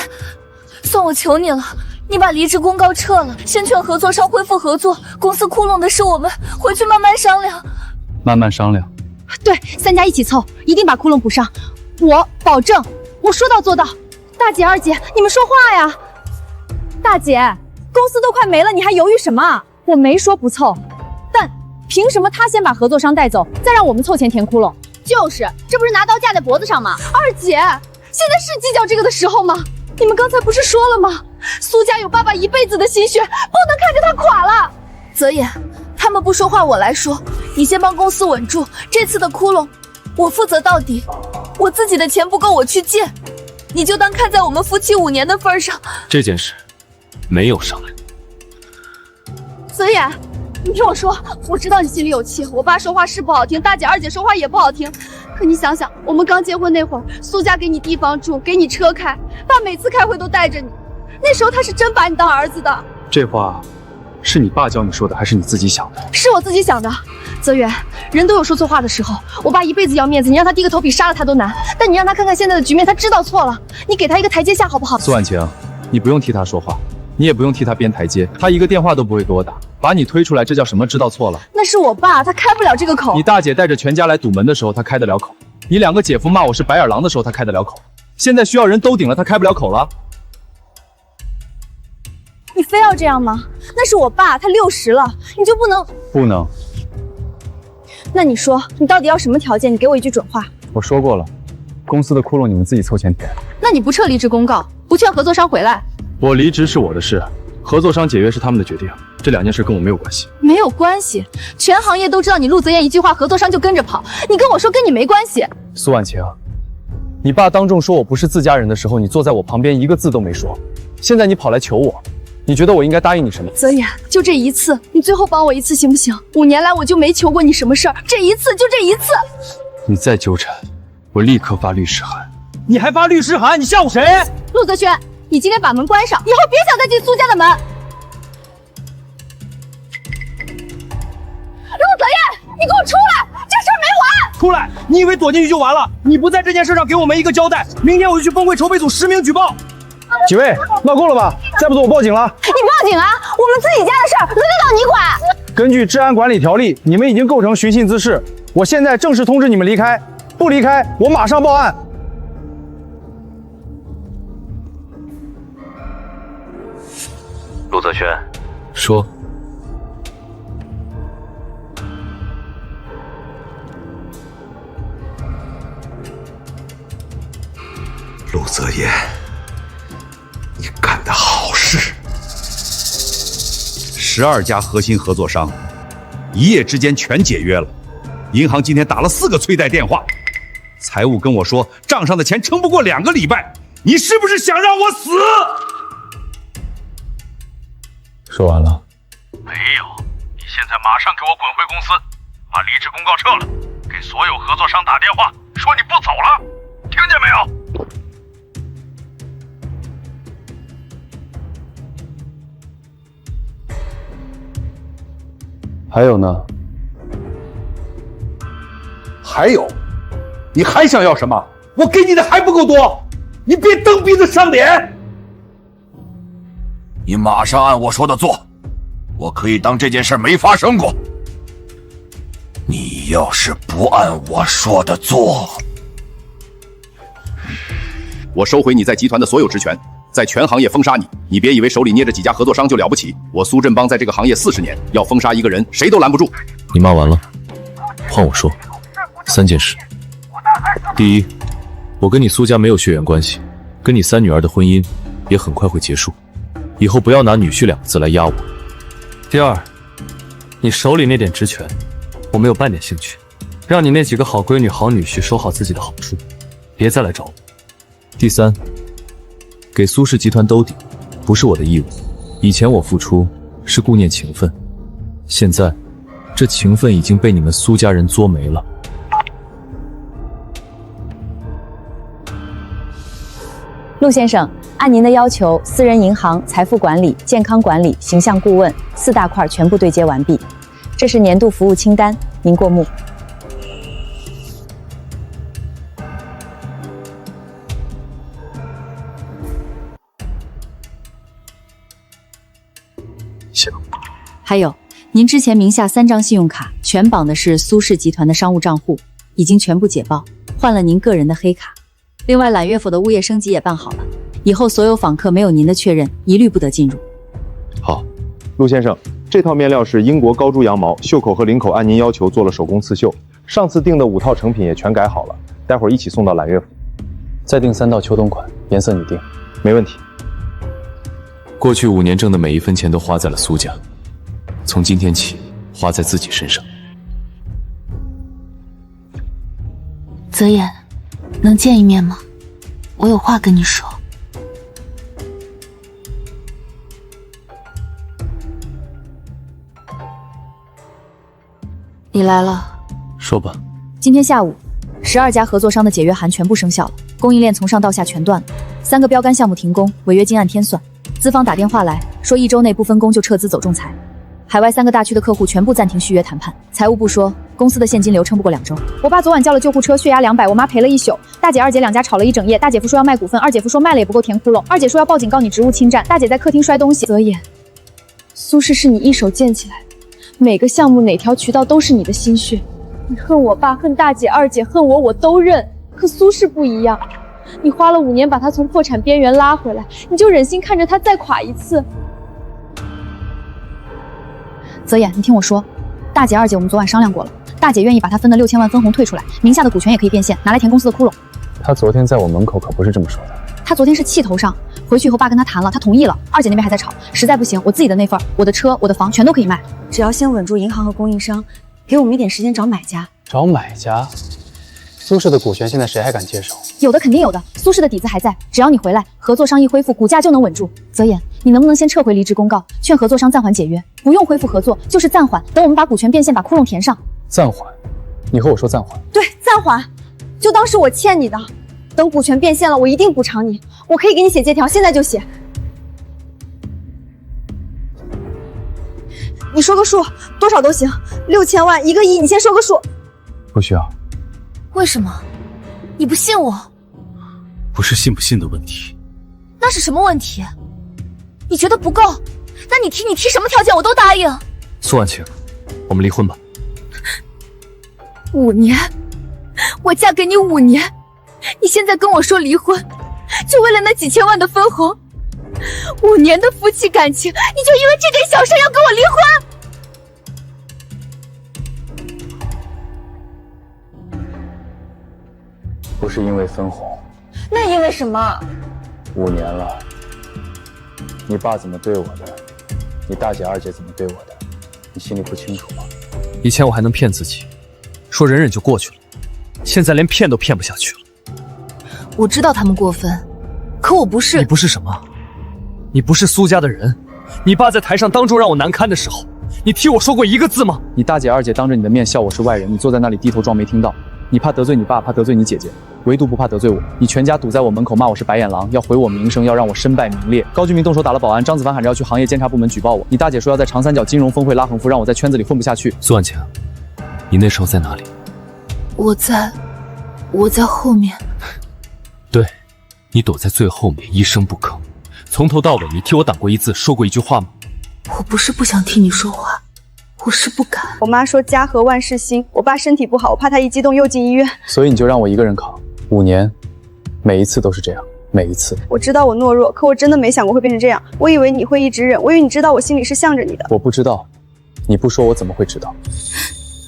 [SPEAKER 9] 算我求你了，你把离职公告撤了，先劝合作商恢复合作。公司窟窿的事我们回去慢慢商量。
[SPEAKER 7] 慢慢商量。
[SPEAKER 5] 对，3家一起凑，一定把窟窿补上。我保证，我说到做到。大姐、二姐，你们说话呀！大姐，公司都快没了，你还犹豫什么？我没说不凑，但凭什么他先把合作商带走，再让我们凑钱填窟窿？
[SPEAKER 9] 就是，这不是拿刀架在脖子上吗？
[SPEAKER 5] 二姐。现在是计较这个的时候吗？你们刚才不是说了吗？苏家有爸爸一辈子的心血，不能看着他垮了。泽言，他们不说话，我来说。你先帮公司稳住，这次的窟窿我负责到底。我自己的钱不够，我去借。你就当看在我们夫妻5年的份上，
[SPEAKER 11] 这件事没有商量。
[SPEAKER 5] 泽言，你听我说，我知道你心里有气，我爸说话是不好听，大姐二姐说话也不好听。可你想想，我们刚结婚那会儿，苏家给你地方住，给你车开，爸每次开会都带着你，那时候他是真把你当儿子的。
[SPEAKER 10] 这话是你爸教你说的，还是你自己想的？
[SPEAKER 5] 是我自己想的。泽源，人都有说错话的时候，我爸一辈子要面子，你让他低个头比杀了他都难。但你让他看看现在的局面，他知道错了，你给他一个台阶下好不好？
[SPEAKER 10] 苏婉晴，你不用替他说话，你也不用替他编台阶，他一个电话都不会给我打，把你推出来，这叫什么？知道错了？
[SPEAKER 5] 那是我爸，他开不了这个口。
[SPEAKER 10] 你大姐带着全家来堵门的时候，他开得了口；你2个姐夫骂我是白眼狼的时候，他开得了口。现在需要人都顶了，他开不了口了。
[SPEAKER 5] 你非要这样吗？那是我爸，他60了，你就不能？
[SPEAKER 10] 不能。
[SPEAKER 5] 那你说，你到底要什么条件？你给我一句准话。
[SPEAKER 10] 我说过了，公司的窟窿你们自己凑钱填。
[SPEAKER 5] 那你不撤离职公告，不劝合作商回来？
[SPEAKER 10] 我离职是我的事，合作商解约是他们的决定，这2件事跟我没有关系。
[SPEAKER 5] 没有关系，全行业都知道你陆泽言一句话，合作商就跟着跑。你跟我说跟你没关系。
[SPEAKER 10] 苏婉晴，你爸当众说我不是自家人的时候，你坐在我旁边一个字都没说。现在你跑来求我，你觉得我应该答应你什么？
[SPEAKER 5] 泽言，就这一次，你最后帮我一次行不行？5年来我就没求过你什么事儿，这一次就这一次。
[SPEAKER 10] 你再纠缠，我立刻发律师函。
[SPEAKER 7] 你还发律师函？你吓唬谁？
[SPEAKER 5] 陆泽轩，你今天把门关上，以后别想再进苏家的门。陆泽言，你给我出来，这事儿没完！
[SPEAKER 7] 出来！你以为躲进去就完了？你不在这件事上给我们一个交代，明天我就去崩溃筹备组实名举报。
[SPEAKER 12] 几位，闹够了吧？再不走我报警了。
[SPEAKER 5] 你报警啊！我们自己家的事儿轮得到你管？
[SPEAKER 12] 根据治安管理条例，你们已经构成寻衅滋事。我现在正式通知你们离开，不离开我马上报案。
[SPEAKER 11] 陆泽轩，说。
[SPEAKER 4] 陆泽言，你干的好事！12家核心合作商，一夜之间全解约了。银行今天打了4个催贷电话，财务跟我说账上的钱撑不过2个礼拜。你是不是想让我死？
[SPEAKER 10] 说完了。
[SPEAKER 13] 没有，你现在马上给我滚回公司，把离职公告撤了，给所有合作商打电话，说你不走了，听见没有？
[SPEAKER 10] 还有呢？
[SPEAKER 4] 还有，你还想要什么？我给你的还不够多，你别蹬鼻子上脸。
[SPEAKER 13] 你马上按我说的做，我可以当这件事没发生过。你要是不按我说的做，
[SPEAKER 4] 我收回你在集团的所有职权，在全行业封杀你。你别以为手里捏着几家合作商就了不起，我苏振邦在这个行业40年，要封杀一个人，谁都拦不住。
[SPEAKER 11] 你骂完了，换我说3件事。第一，我跟你苏家没有血缘关系，跟你3女儿的婚姻也很快会结束，以后不要拿女婿2个字来压我。
[SPEAKER 1] 第二，你手里那点职权，我没有半点兴趣，让你那几个好闺女、好女婿收好自己的好处，别再来找我。
[SPEAKER 11] 第三，给苏氏集团兜底，不是我的义务。以前我付出是顾念情分，现在这情分已经被你们苏家人作没了。
[SPEAKER 14] 陆先生，按您的要求，私人银行、财富管理、健康管理、形象顾问4大块全部对接完毕。这是年度服务清单，您过目。
[SPEAKER 11] 行。
[SPEAKER 14] 还有，您之前名下3张信用卡，全绑的是苏氏集团的商务账户，已经全部解报，换了您个人的黑卡。另外，揽月府的物业升级也办好了，以后所有访客没有您的确认，一律不得进入。
[SPEAKER 10] 好，陆先生，这套面料是英国高猪羊毛，袖口和领口按您要求做了手工刺绣，上次订的5套成品也全改好了，待会儿一起送到揽月府。再订3套秋冬款，颜色你定。没问题。
[SPEAKER 11] 过去5年挣的每一分钱都花在了苏家，从今天起花在自己身上。
[SPEAKER 9] 泽言，能见一面吗？我有话跟你说。你来了。
[SPEAKER 11] 说吧。
[SPEAKER 14] 今天下午，12家合作商的解约函全部生效了，供应链从上到下全断了，3个标杆项目停工，违约金按天算。资方打电话来说，1周内不分工就撤资走仲裁。海外3个大区的客户全部暂停续约谈判。财务部说，公司的现金流撑不过2周。我爸昨晚叫了救护车，血压200，我妈赔了1宿。大姐、二姐2家吵了一整夜，大姐夫说要卖股份，二姐夫说卖了也不够填窟窿，二姐说要报警告你职务侵占，大姐在客厅摔东西。
[SPEAKER 5] 泽言，苏氏是你一手建起来的，每个项目哪条渠道都是你的心血。你恨我爸，恨大姐、二姐，恨我，我都认。可苏氏不一样，你花了5年把她从破产边缘拉回来，你就忍心看着她再垮一次？
[SPEAKER 14] 泽言，你听我说，大姐、二姐我们昨晚商量过了，大姐愿意把她分的6000万分红退出来，名下的股权也可以变现，拿来填公司的窟窿。
[SPEAKER 10] 她昨天在我门口可不是这么说的。
[SPEAKER 14] 她昨天是气头上，回去以后爸跟她谈了，她同意了。二姐那边还在吵，实在不行，我自己的那份，我的车、我的房全都可以卖，
[SPEAKER 3] 只要先稳住银行和供应商，给我们一点时间找买家。
[SPEAKER 10] 找买家？苏氏的股权现在谁还敢接手？
[SPEAKER 14] 有的肯定有的，苏氏的底子还在，只要你回来，合作商一恢复，股价就能稳住。泽言，你能不能先撤回离职公告，劝合作商暂缓解约，不用恢复合作，就是暂缓，等我们把股权变现，把窟窿填上。
[SPEAKER 10] 暂缓？你和我说暂缓？
[SPEAKER 5] 对，暂缓，就当是我欠你的，等股权变现了，我一定补偿你。我可以给你写借条，现在就写。你说个数，多少都行，6000万、1个亿，你先说个数。
[SPEAKER 10] 不需要。
[SPEAKER 9] 为什么？你不信我？
[SPEAKER 11] 不是信不信的问题。
[SPEAKER 9] 那是什么问题？你觉得不够？那你提什么条件我都答应。
[SPEAKER 1] 苏婉晴，我们离婚吧。
[SPEAKER 9] 5年，我嫁给你5年，你现在跟我说离婚，就为了那几千万的分红？5年的夫妻感情，你就因为这点小事要跟我离婚？
[SPEAKER 10] 不是因为分红。
[SPEAKER 5] 那因为什么
[SPEAKER 10] ？5年了，你爸怎么对我的，你大姐、二姐怎么对我的，你心里不清楚吗？
[SPEAKER 1] 以前我还能骗自己，说忍忍就过去了，现在连骗都骗不下去了。
[SPEAKER 9] 我知道他们过分，可我不是。
[SPEAKER 1] 你不是什么？你不是苏家的人。你爸在台上当众让我难堪的时候，你替我说过1个字吗？
[SPEAKER 10] 你大姐、二姐当着你的面笑我是外人，你坐在那里低头装没听到。你怕得罪你爸，怕得罪你姐姐，唯独不怕得罪我。你全家堵在我门口骂我是白眼狼，要毁我名声，要让我身败名裂。高俊明动手打了保安，张子凡喊着要去行业监察部门举报我。你大姐说要在长三角金融峰会拉横幅，让我在圈子里混不下去。
[SPEAKER 11] 苏婉晴，你那时候在哪里？
[SPEAKER 9] 我在后面。
[SPEAKER 11] 对，你躲在最后面，一声不吭。从头到尾，你替我挡过一字，说过一句话吗？
[SPEAKER 9] 我不是不想替你说话，我是不敢。
[SPEAKER 5] 我妈说家和万事兴，我爸身体不好，我怕他一激动又进医院，
[SPEAKER 10] 所以你就让我一个人扛5年，每一次都是这样，每一次。
[SPEAKER 5] 我知道我懦弱，可我真的没想过会变成这样。我以为你会一直忍，我以为你知道我心里是向着你的。
[SPEAKER 10] 我不知道，你不说我怎么会知道？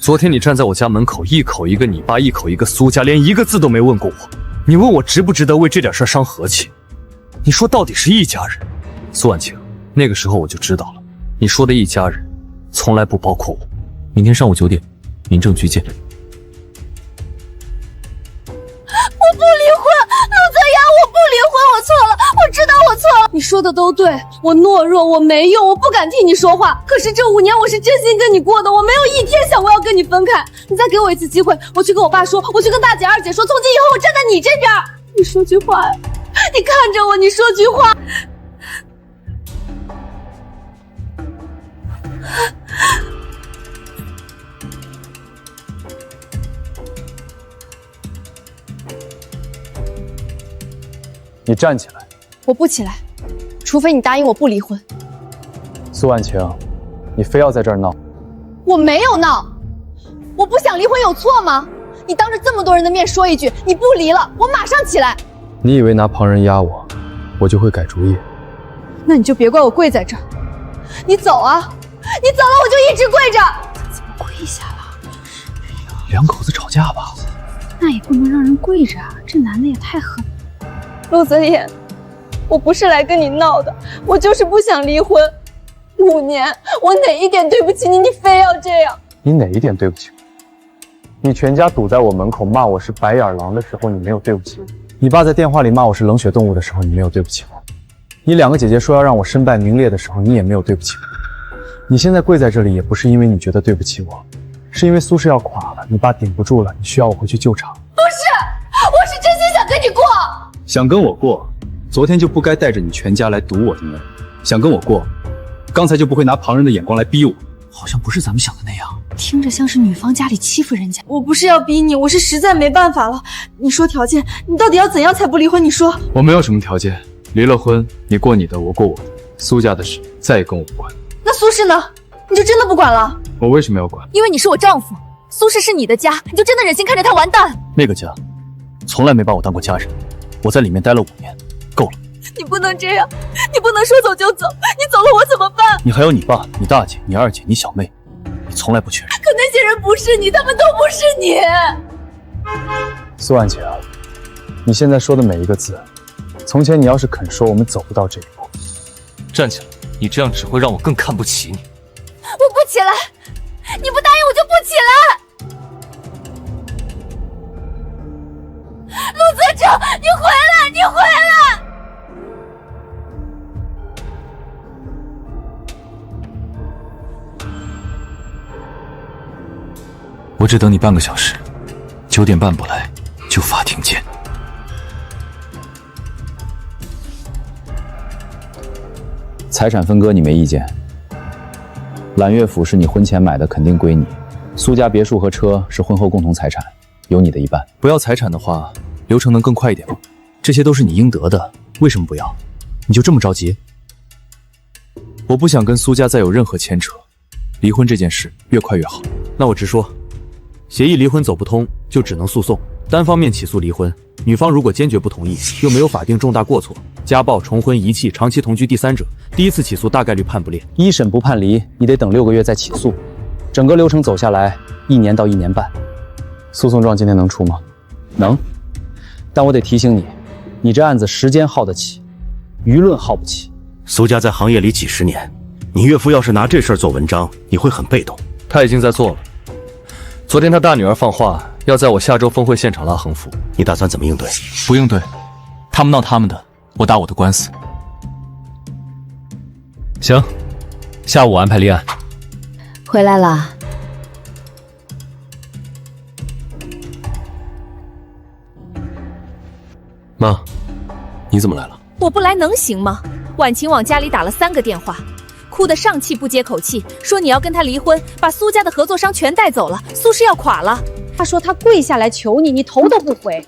[SPEAKER 1] 昨天你站在我家门口，一口一个你爸，一口一个苏家，连1个字都没问过我。你问我值不值得为这点事伤和气？你说到底是一家人。苏婉晴，那个时候我就知道了，你说的一家人从来不包括我。
[SPEAKER 11] 明天上午9点，民政局见。
[SPEAKER 5] 我不离婚，陆泽阳，我不离婚，我错了，我知道我错了。你说的都对，我懦弱，我没用，我不敢替你说话。可是这5年我是真心跟你过的，我没有一天想过要跟你分开。你再给我一次机会，我去跟我爸说，我去跟大姐、二姐说，从今以后我站在你这边。你说句话呀，你看着我，你说句话。
[SPEAKER 10] 你站起来。
[SPEAKER 5] 我不起来，除非你答应我不离婚。
[SPEAKER 10] 苏婉晴，你非要在这儿闹。
[SPEAKER 5] 我没有闹，我不想离婚有错吗？你当着这么多人的面说一句你不离了，我马上起来。
[SPEAKER 10] 你以为拿旁人压我，我就会改主意？
[SPEAKER 5] 那你就别怪我跪在这儿。你走啊，你走了我就一直跪着。
[SPEAKER 3] 怎么跪下了？
[SPEAKER 10] 两口子吵架吧？
[SPEAKER 3] 那也不能让人跪着啊，这男的也太狠了。
[SPEAKER 5] 陆泽言，我不是来跟你闹的，我就是不想离婚。5年，我哪一点对不起你，你非要这样？
[SPEAKER 10] 你哪一点对不起我？你全家堵在我门口骂我是白眼狼的时候，你没有对不起我；你爸在电话里骂我是冷血动物的时候，你没有对不起我；你2个姐姐说要让我身败名裂的时候，你也没有对不起我。你现在跪在这里，也不是因为你觉得对不起我，是因为苏氏要垮了，你爸顶不住了，你需要我回去救场。
[SPEAKER 5] 不是，我是真心想跟你过。
[SPEAKER 7] 想跟我过，昨天就不该带着你全家来堵我的门；想跟我过，刚才就不会拿旁人的眼光来逼我。
[SPEAKER 1] 好像不是咱们想的那样，
[SPEAKER 5] 听着像是女方家里欺负人家。我不是要逼你，我是实在没办法了。你说条件，你到底要怎样才不离婚？你说。
[SPEAKER 7] 我没有什么条件，离了婚，你过你的，我过我的，苏家的事再也跟我不管。
[SPEAKER 5] 那苏氏呢？你就真的不管了？
[SPEAKER 7] 我为什么要管？
[SPEAKER 9] 因为你是我丈夫，苏氏是你的家，你就真的忍心看着他完蛋？
[SPEAKER 11] 那个家，从来没把我当过家人，我在里面待了5年，够了。
[SPEAKER 5] 你不能这样，你不能说走就走，你走了我怎么办？
[SPEAKER 11] 你还有你爸、你大姐、你二姐、你小妹，你从来不缺人。
[SPEAKER 5] 可那些人不是你，他们都不是你。
[SPEAKER 10] 苏婉姐啊，你现在说的每一个字，从前你要是肯说，我们走不到这一步。
[SPEAKER 11] 站起来，你这样只会让我更看不起你。
[SPEAKER 9] 我不起来，你不答应我就不起来。陆泽成，你回来，你回来！
[SPEAKER 11] 我只等你半个小时，9点半不来就法庭见。
[SPEAKER 6] 财产分割你没意见？揽月府是你婚前买的，肯定归你。苏家别墅和车是婚后共同财产，有你的一半。
[SPEAKER 11] 不要财产的话，流程能更快一点吗？这些都是你应得的，为什么不要？你就这么着急？我不想跟苏家再有任何牵扯，离婚这件事越快越好。那我直说，协议离婚走不通，就只能诉讼，单方面起诉离婚。女方如果坚决不同意，又没有法定重大过错，家暴、重婚、遗弃、长期同居第三者，第一次起诉大概率判不列。
[SPEAKER 6] 一审不判离，你得等6个月再起诉。整个流程走下来，1年到1年半。
[SPEAKER 10] 诉讼状今天能出吗？
[SPEAKER 6] 能，但我得提醒你，你这案子时间耗得起，舆论耗不起。
[SPEAKER 13] 苏家在行业里几10年，你岳父要是拿这事儿做文章，你会很被动。
[SPEAKER 11] 他已经在做了。昨天他大女儿放话，要在我下周峰会现场拉横幅。
[SPEAKER 13] 你打算怎么应对？
[SPEAKER 11] 不应对，他们闹他们的，我打我的官司。行，下午我安排立案。
[SPEAKER 14] 回来了。
[SPEAKER 11] 妈，你怎么来了？
[SPEAKER 9] 我不来能行吗？婉晴往家里打了3个电话，哭得上气不接口气，说你要跟他离婚，把苏家的合作商全带走了，苏氏要垮了。
[SPEAKER 5] 他说他跪下来求你，你头都不回。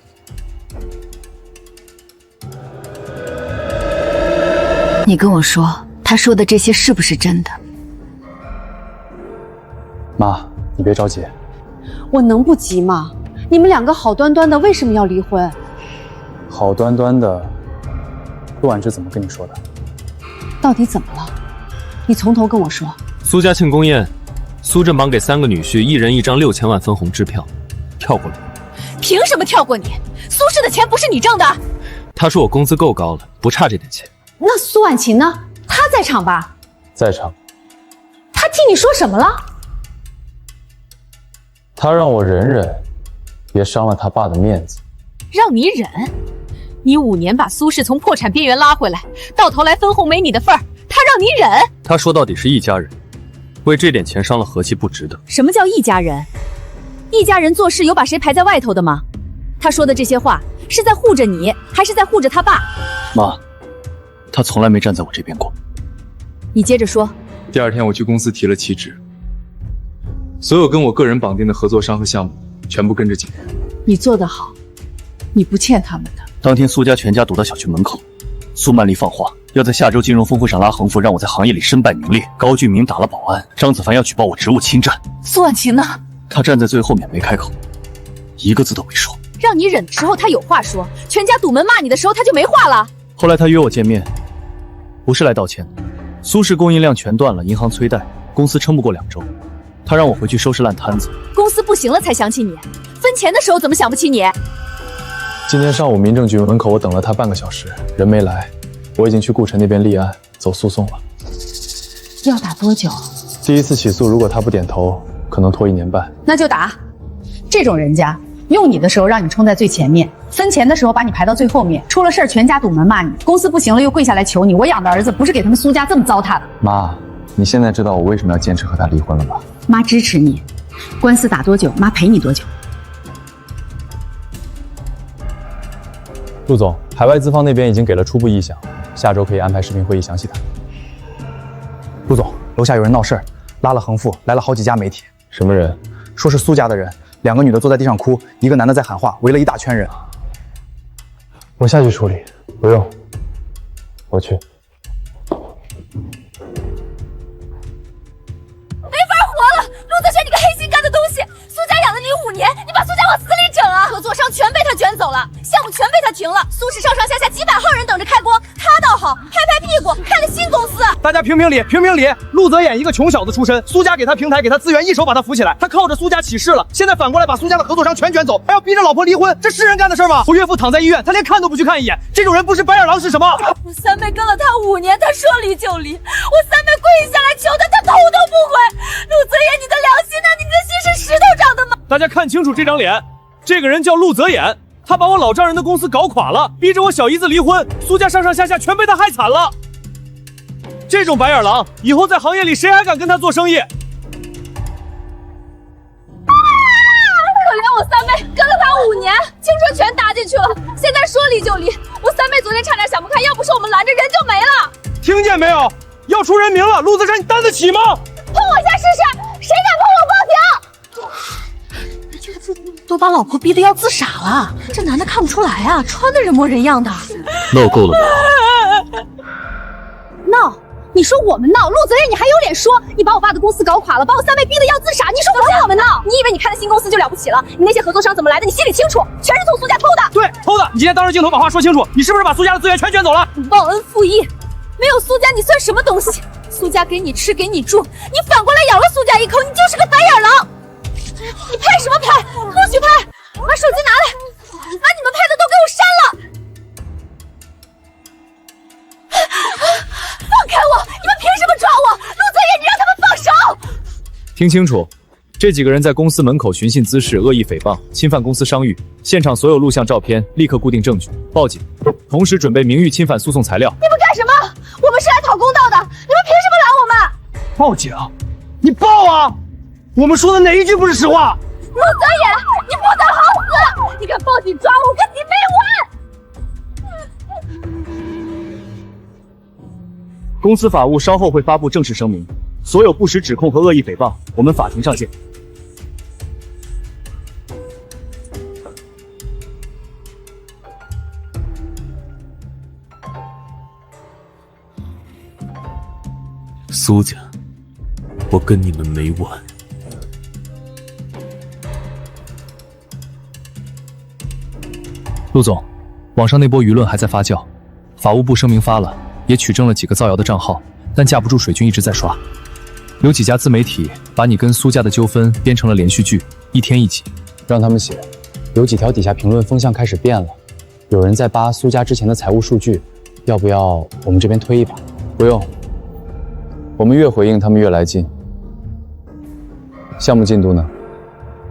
[SPEAKER 14] 你跟我说，他说的这些是不是真的？
[SPEAKER 10] 妈，你别着急。
[SPEAKER 5] 我能不急吗？你们2个好端端的，为什么要离婚？
[SPEAKER 10] 好端端的，陆婉之怎么跟你说的？
[SPEAKER 5] 到底怎么了？你从头跟我说。
[SPEAKER 11] 苏家庆功宴，苏振邦给3个女婿1人1张6000万分红支票，跳过了。
[SPEAKER 9] 凭什么跳过你？苏氏的钱不是你挣的。
[SPEAKER 11] 他说我工资够高了，不差这点钱。
[SPEAKER 5] 那苏婉晴呢？她在场吧？
[SPEAKER 10] 在场。
[SPEAKER 5] 她替你说什么了？
[SPEAKER 10] 他让我忍忍，别伤了他爸的面子。
[SPEAKER 9] 让你忍？你5年把苏氏从破产边缘拉回来，到头来分红没你的份儿，他让你忍？
[SPEAKER 11] 他说到底是一家人，为这点钱伤了和气不值得。
[SPEAKER 9] 什么叫一家人？一家人做事有把谁排在外头的吗？他说的这些话是在护着你，还是在护着他爸？
[SPEAKER 11] 妈，他从来没站在我这边过。
[SPEAKER 9] 你接着说。
[SPEAKER 7] 第2天我去公司提了辞职，所有跟我个人绑定的合作商和项目全部跟着解约。
[SPEAKER 5] 你做得好，你不欠他们的。
[SPEAKER 11] 当天苏家全家堵到小区门口，苏曼丽放话要在下周金融峰会上拉横幅，让我在行业里身败名裂。高俊明打了保安，张子凡要举报我职务侵占。
[SPEAKER 9] 苏婉晴呢？
[SPEAKER 11] 他站在最后面没开口，一个字都没说。
[SPEAKER 9] 让你忍的时候他有话说，全家堵门骂你的时候他就没话了。
[SPEAKER 11] 后来他约我见面，不是来道歉的。苏氏供应量全断了，银行催贷，公司撑不过2周。他让我回去收拾烂摊子。
[SPEAKER 9] 公司不行了才想起你，分钱的时候怎么想不起你？
[SPEAKER 10] 今天上午民政局门口我等了他半个小时，人没来，
[SPEAKER 6] 我已经去顾城那边立案，走诉讼了。
[SPEAKER 14] 要打多久？
[SPEAKER 6] 第一次起诉，如果他不点头，可能拖1年半。
[SPEAKER 14] 那就打。这种人家用你的时候让你冲在最前面，分钱的时候把你排到最后面，出了事儿全家堵门骂你，公司不行了又跪下来求你。我养的儿子不是给他们苏家这么糟蹋的。
[SPEAKER 6] 妈，你现在知道我为什么要坚持和他离婚了吧？
[SPEAKER 14] 妈支持你，官司打多久，妈陪你多久。
[SPEAKER 6] 陆总，海外资方那边已经给了初步意向，下周可以安排视频会议详细谈。
[SPEAKER 12] 陆总，楼下有人闹事儿，拉了横幅，来了好几家媒体。
[SPEAKER 6] 什么人？
[SPEAKER 12] 说是苏家的人，2个女的坐在地上哭，一个男的在喊话，围了一大圈人。
[SPEAKER 6] 我下去处理，不用，我去。
[SPEAKER 9] 没法活了！陆泽轩，你个黑心干的东西！苏家养了你5年，你把苏家往死里整啊！合作商全被他卷走了，项目全被他停了，苏氏上上下下几百号人等着开工，他倒好，拍拍屁股开了新公司。
[SPEAKER 7] 大家评评理，评评理！陆泽衍一个穷小子出身，苏家给他平台，给他资源，一手把他扶起来，他靠着苏家起势了。现在反过来把苏家的合作商全卷走，还要逼着老婆离婚，这是人干的事吗？我岳父躺在医院，他连看都不去看一眼，这种人不是白眼狼是什么？
[SPEAKER 9] 我三妹跟了他5年，他说离就离，我三妹跪下来求他，他头都不回。陆泽衍，你的良心呢？你的心是石头长的吗？
[SPEAKER 1] 大家看清楚这张脸，这个人叫陆泽衍，他把我老丈人的公司搞垮了，逼着我小姨子离婚，苏家上上下下全被他害惨了。这种白眼狼，以后在行业里谁还敢跟他做生意？
[SPEAKER 9] 可怜我三妹，跟了他5年，青春全搭进去了，现在说离就离。我三妹昨天差点想不开，要不是我们拦着，人就没了。
[SPEAKER 7] 听见没有？要出人命了，陆泽山，你担得起吗？
[SPEAKER 9] 碰我一下试试，谁敢碰我报警！
[SPEAKER 5] 都把老婆逼得要自杀了，这男的看不出来啊，穿的人模人样的。
[SPEAKER 11] 闹够了吧？
[SPEAKER 5] 闹？你说我们闹？陆泽衍，你还有脸说？你把我爸的公司搞垮了，把我三妹逼得要自杀，你说不是我们闹？你以为你开了新公司就了不起了？你那些合作商怎么来的？你心里清楚，全是从苏家偷的。
[SPEAKER 7] 对，偷的！你今天当着镜头把话说清楚，你是不是把苏家的资源全卷走了？
[SPEAKER 9] 你忘恩负义，没有苏家你算什么东西？苏家给你吃给你住，你反过来咬了苏家一口，你就是个白眼狼！你拍什么拍？不许拍！把手机拿来，把你们拍的都给我删了！放开我！你们凭什么抓我？陆泽衍，你让他们放手！
[SPEAKER 6] 听清楚，这几个人在公司门口寻衅滋事、恶意诽谤、侵犯公司商誉，现场所有录像、照片立刻固定证据，报警，同时准备名誉侵犯诉讼材料。
[SPEAKER 9] 你们干什么？我们是来讨公道的，你们凭什么拦我们？
[SPEAKER 7] 报警！你报啊！我们说的哪一句不是实话？
[SPEAKER 9] 陆泽衍，你不得好死！你敢报警抓我，我跟你没完！
[SPEAKER 7] 公司法务稍后会发布正式声明，所有不实指控和恶意诽谤，我们法庭上见。
[SPEAKER 11] 苏家，我跟你们没完。
[SPEAKER 6] 陆总，网上那波舆论还在发酵，法务部声明发了，也取证了几个造谣的账号，但架不住水军一直在刷。有几家自媒体把你跟苏家的纠纷编成了连续剧，1天1集，让他们写。有几条底下评论风向开始变了，有人在扒苏家之前的财务数据，要不要我们这边推一把？不用，我们越回应他们越来劲。项目进度呢？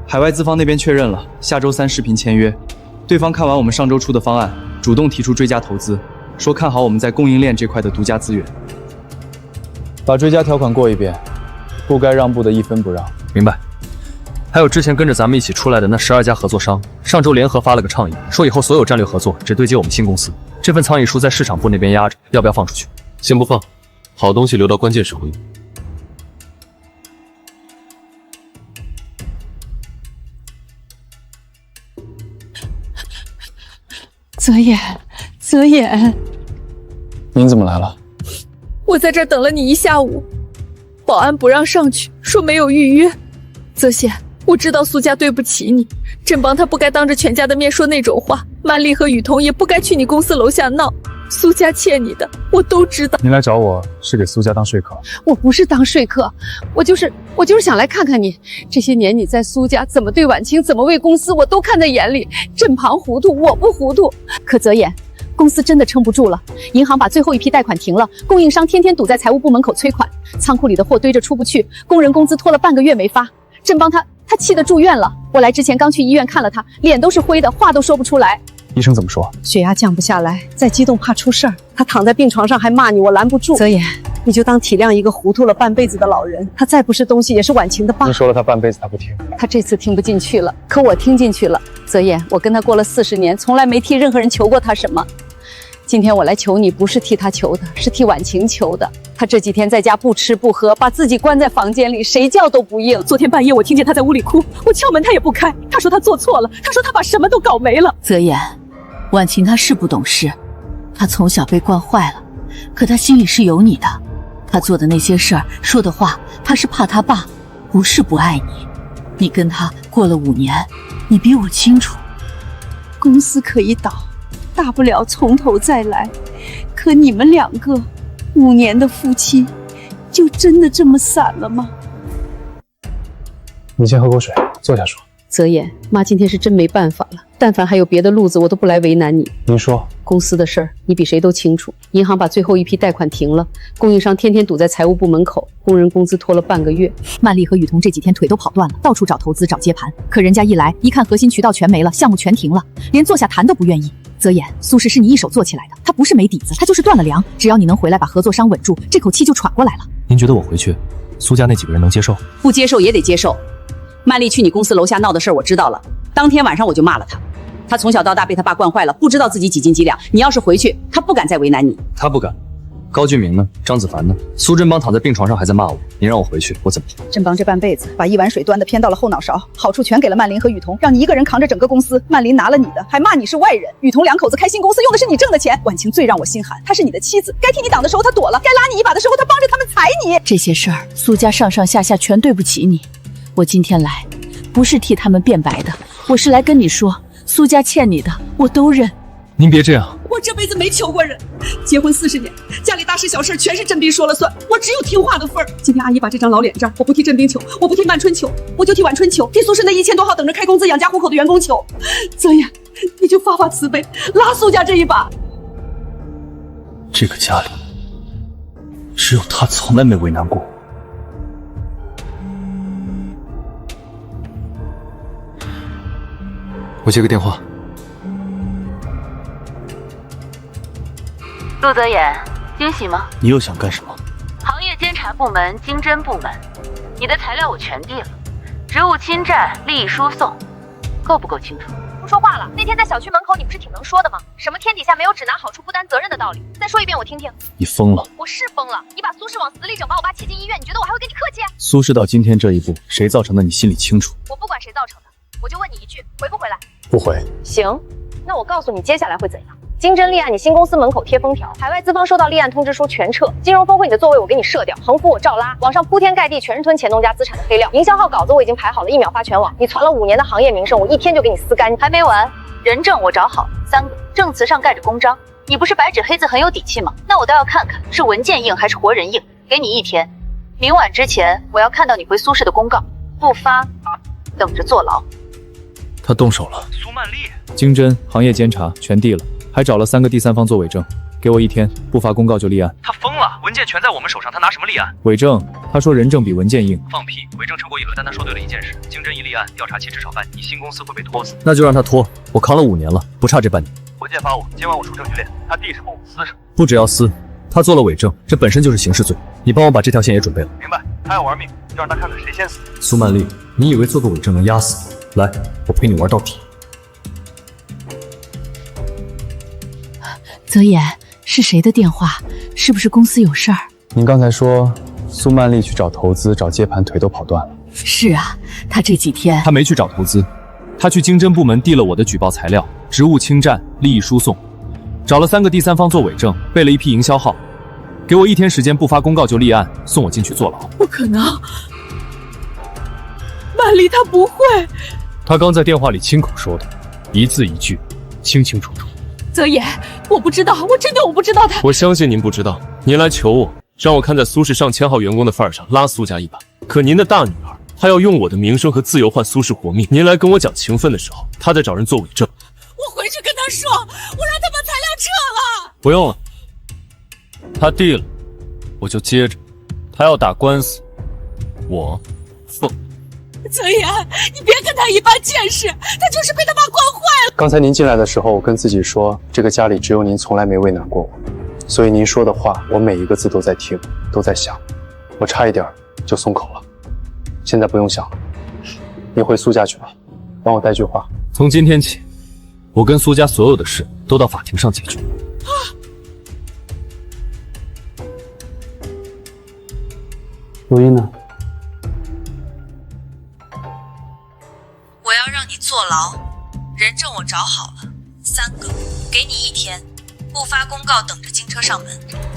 [SPEAKER 10] 海外资方那边确认了，下周3视频签约。对方看完我们上周出的方案，主动提出追加投资，说看好我们在供应链这块的独家资源。
[SPEAKER 6] 把追加条款过一遍，不该让步的1分不让。
[SPEAKER 1] 明白。还有之前跟着咱们一起出来的那12家合作商，上周联合发了个倡议，说以后所有战略合作只对接我们新公司。这份倡议书在市场部那边压着，要不要放出去？
[SPEAKER 11] 先不放，好东西留到关键时候用。
[SPEAKER 5] 泽衍，泽衍，
[SPEAKER 6] 您怎么来了？
[SPEAKER 5] 我在这儿等了你1下午，保安不让上去，说没有预约。泽显，我知道苏家对不起你，振邦他不该当着全家的面说那种话，曼丽和雨桐也不该去你公司楼下闹，苏家欠你的我都知道。
[SPEAKER 6] 您来找我是给苏家当说客？
[SPEAKER 15] 我不是当说客，我就是想来看看你这些年你在苏家怎么对婉清，怎么为公司，我都看在眼里。振庞糊涂，我不糊涂。可泽衍，公司真的撑不住了，银行把最后一批贷款停了，供应商天天堵在财务部门口催款，仓库里的货堆着出不去，工人工资拖了半个月没发。振邦他气得住院了，我来之前刚去医院看了他，脸都是灰的，话都说不出来。
[SPEAKER 10] 医生怎么说？
[SPEAKER 15] 血压降不下来，再激动怕出事儿。他躺在病床上还骂你，我拦不住。泽言，你就当体谅一个糊涂了半辈子的老人，他再不是东西也是婉晴的爸。
[SPEAKER 10] 你说了他半辈子他不听，
[SPEAKER 15] 他这次听不进去了，可我听进去了。泽言，我跟他过了40年，从来没替任何人求过他什么。今天我来求你，不是替他求的，是替婉晴求的。他这几天在家不吃不喝，把自己关在房间里，谁叫都不应。昨天半夜我听见他在屋里哭，我敲门他也不开。他说他做错了，他说他把什么都搞没了。
[SPEAKER 14] 泽言，婉晴她是不懂事，她从小被惯坏了，可她心里是有你的。她做的那些事儿，说的话，她是怕她爸，不是不爱你。你跟他过了5年，你比我清楚。
[SPEAKER 3] 公司可以倒，大不了从头再来。可你们2个5年的夫妻，就真的这么散了吗？
[SPEAKER 10] 你先喝口水，坐下说。
[SPEAKER 15] 泽言，妈今天是真没办法了，但凡还有别的路子，我都不来为难你。
[SPEAKER 10] 您说。
[SPEAKER 15] 公司的事儿你比谁都清楚，银行把最后一批贷款停了，供应商天天堵在财务部门口，工人工资拖了半个月。
[SPEAKER 14] 曼丽和雨桐这几天腿都跑断了，到处找投资找接盘，可人家一来一看核心渠道全没了，项目全停了，连坐下谈都不愿意。泽言，苏氏是你一手做起来的，他不是没底子，他就是断了粮。只要你能回来把合作商稳住，这口气就喘过来了。
[SPEAKER 6] 您觉得我回去，苏家那几个人能接受？
[SPEAKER 14] 不接受也得接受。曼丽去你公司楼下闹的事儿我知道了，当天晚上我就骂了他。他从小到大被他爸惯坏了，不知道自己几斤几两。你要是回去，他不敢再为难你。
[SPEAKER 6] 他不敢。高俊明呢？张子凡呢？苏振邦躺在病床上还在骂我，你让我回去，我怎么听？
[SPEAKER 3] 振邦这半辈子把一碗水端得偏到了后脑勺，好处全给了曼琳和雨桐，让你一个人扛着整个公司。曼琳拿了你的，还骂你是外人；雨桐2口子开新公司用的是你挣的钱。婉晴最让我心寒，她是你的妻子，该替你挡的时候她躲了，该拉你一把的时候她帮着他们踩你。
[SPEAKER 14] 这些事儿，苏家上上下下全对不起你。我今天来，不是替他们辩白的，我是来跟你说，苏家欠你的，我都认。
[SPEAKER 6] 您别这样。
[SPEAKER 3] 我这辈子没求过人，结婚40年，家里大事小事全是振斌说了算，我只有听话的份儿。今天阿姨把这张老脸账，我不替振斌求，我不替曼春求，我就替婉春求，替苏氏那1000多号等着开工资养家糊口的员工求。泽言，你就发发慈悲，拉苏家这一把。
[SPEAKER 11] 这个家里，只有他从来没为难过。
[SPEAKER 6] 我接个电话。
[SPEAKER 16] 陆泽言，惊喜吗？
[SPEAKER 11] 你又想干什么？
[SPEAKER 16] 行业监察部门、经侦部门，你的材料我全递了，职务侵占、利益输送，够不够清楚？
[SPEAKER 9] 不说话了。那天在小区门口，你不是挺能说的吗？什么天底下没有只拿好处不担责任的道理？再说一遍我听听。
[SPEAKER 11] 你疯了！
[SPEAKER 9] 我是疯了！你把苏氏往死里整，把我爸气进医院，你觉得我还会跟你客气？
[SPEAKER 11] 苏氏到今天这一步，谁造成的？你心里清楚。
[SPEAKER 9] 我不管谁造成的，我就问你一句，回不回来？
[SPEAKER 10] 不回。
[SPEAKER 9] 行，那我告诉你接下来会怎样。经侦立案，你新公司门口贴封条，海外资方收到立案通知书全撤，金融峰会你的座位我给你射掉，横幅我照拉，网上铺天盖地全是吞钱东家资产的黑料，营销号稿子我已经排好了，1秒发全网，你传了5年的行业名声，我1天就给你撕干净。
[SPEAKER 16] 还没完，人证我找好3个，证词上盖着公章，你不是白纸黑字很有底气吗？那我倒要看看是文件硬还是活人硬。给你1天，明晚之前我要看到你回苏氏的公告，不发，等着坐牢。
[SPEAKER 6] 他动手了。
[SPEAKER 13] 苏曼丽，
[SPEAKER 6] 经侦、行业监察全递了，还找了3个第三方做伪证，给我1天，不发公告就立案。
[SPEAKER 13] 他疯了，文件全在我们手上，他拿什么立案？
[SPEAKER 6] 伪证，他说人证比文件硬。
[SPEAKER 13] 放屁，伪证撑过1轮，但他说对了一件事，经侦一立案，调查期至少半年，你新公司会被拖死。
[SPEAKER 6] 那就让他拖，我扛了5年了，不差这半年。
[SPEAKER 13] 文件发我，今晚我出证据链，他递什么我撕什么。
[SPEAKER 6] 不只要撕，他做了伪证，这本身就是刑事罪，你帮我把这条线也准备了。
[SPEAKER 13] 明白，他要玩命，就让他看看谁先死。
[SPEAKER 6] 苏曼丽，你以为做个伪证能压死我？来，我陪你玩到底。
[SPEAKER 14] 泽言，是谁的电话？是不是公司有事儿？
[SPEAKER 10] 您刚才说苏曼丽去找投资、找接盘，腿都跑断了。
[SPEAKER 14] 是啊，他这几天……
[SPEAKER 6] 他没去找投资，他去经侦部门递了我的举报材料，职务侵占、利益输送，找了3个第三方做伪证，备了一批营销号，给我1天时间，不发公告就立案，送我进去坐牢。
[SPEAKER 3] 不可能，曼丽她不会。
[SPEAKER 6] 他刚在电话里亲口说的，一字一句，清清楚楚。
[SPEAKER 3] 泽言，我不知道，我真的不知道他。
[SPEAKER 11] 我相信您不知道，您来求我，让我看在苏氏上千号员工的份上拉苏家一把。可您的大女儿，她要用我的名声和自由换苏氏活命。您来跟我讲情分的时候，她在找人做伪证。
[SPEAKER 3] 我回去跟他说，我让他把材料撤了。
[SPEAKER 11] 不用了，他递了，我就接着。他要打官司，我奉。
[SPEAKER 3] 泽言，你别跟他一般见识，他就是被他妈惯坏了。
[SPEAKER 17] 刚才您进来的时候，我跟自己说，这个家里只有您从来没为难过我，所以您说的话，我每一个字都在听，都在想。我差一点就松口了，现在不用想了。你回苏家去吧，帮我带句话。
[SPEAKER 11] 从今天起，我跟苏家所有的事都到法庭上解决。
[SPEAKER 17] 录音呢？
[SPEAKER 14] 我要让你坐牢，人证我找好了，3个，给你1天，不发公告等着警车上门。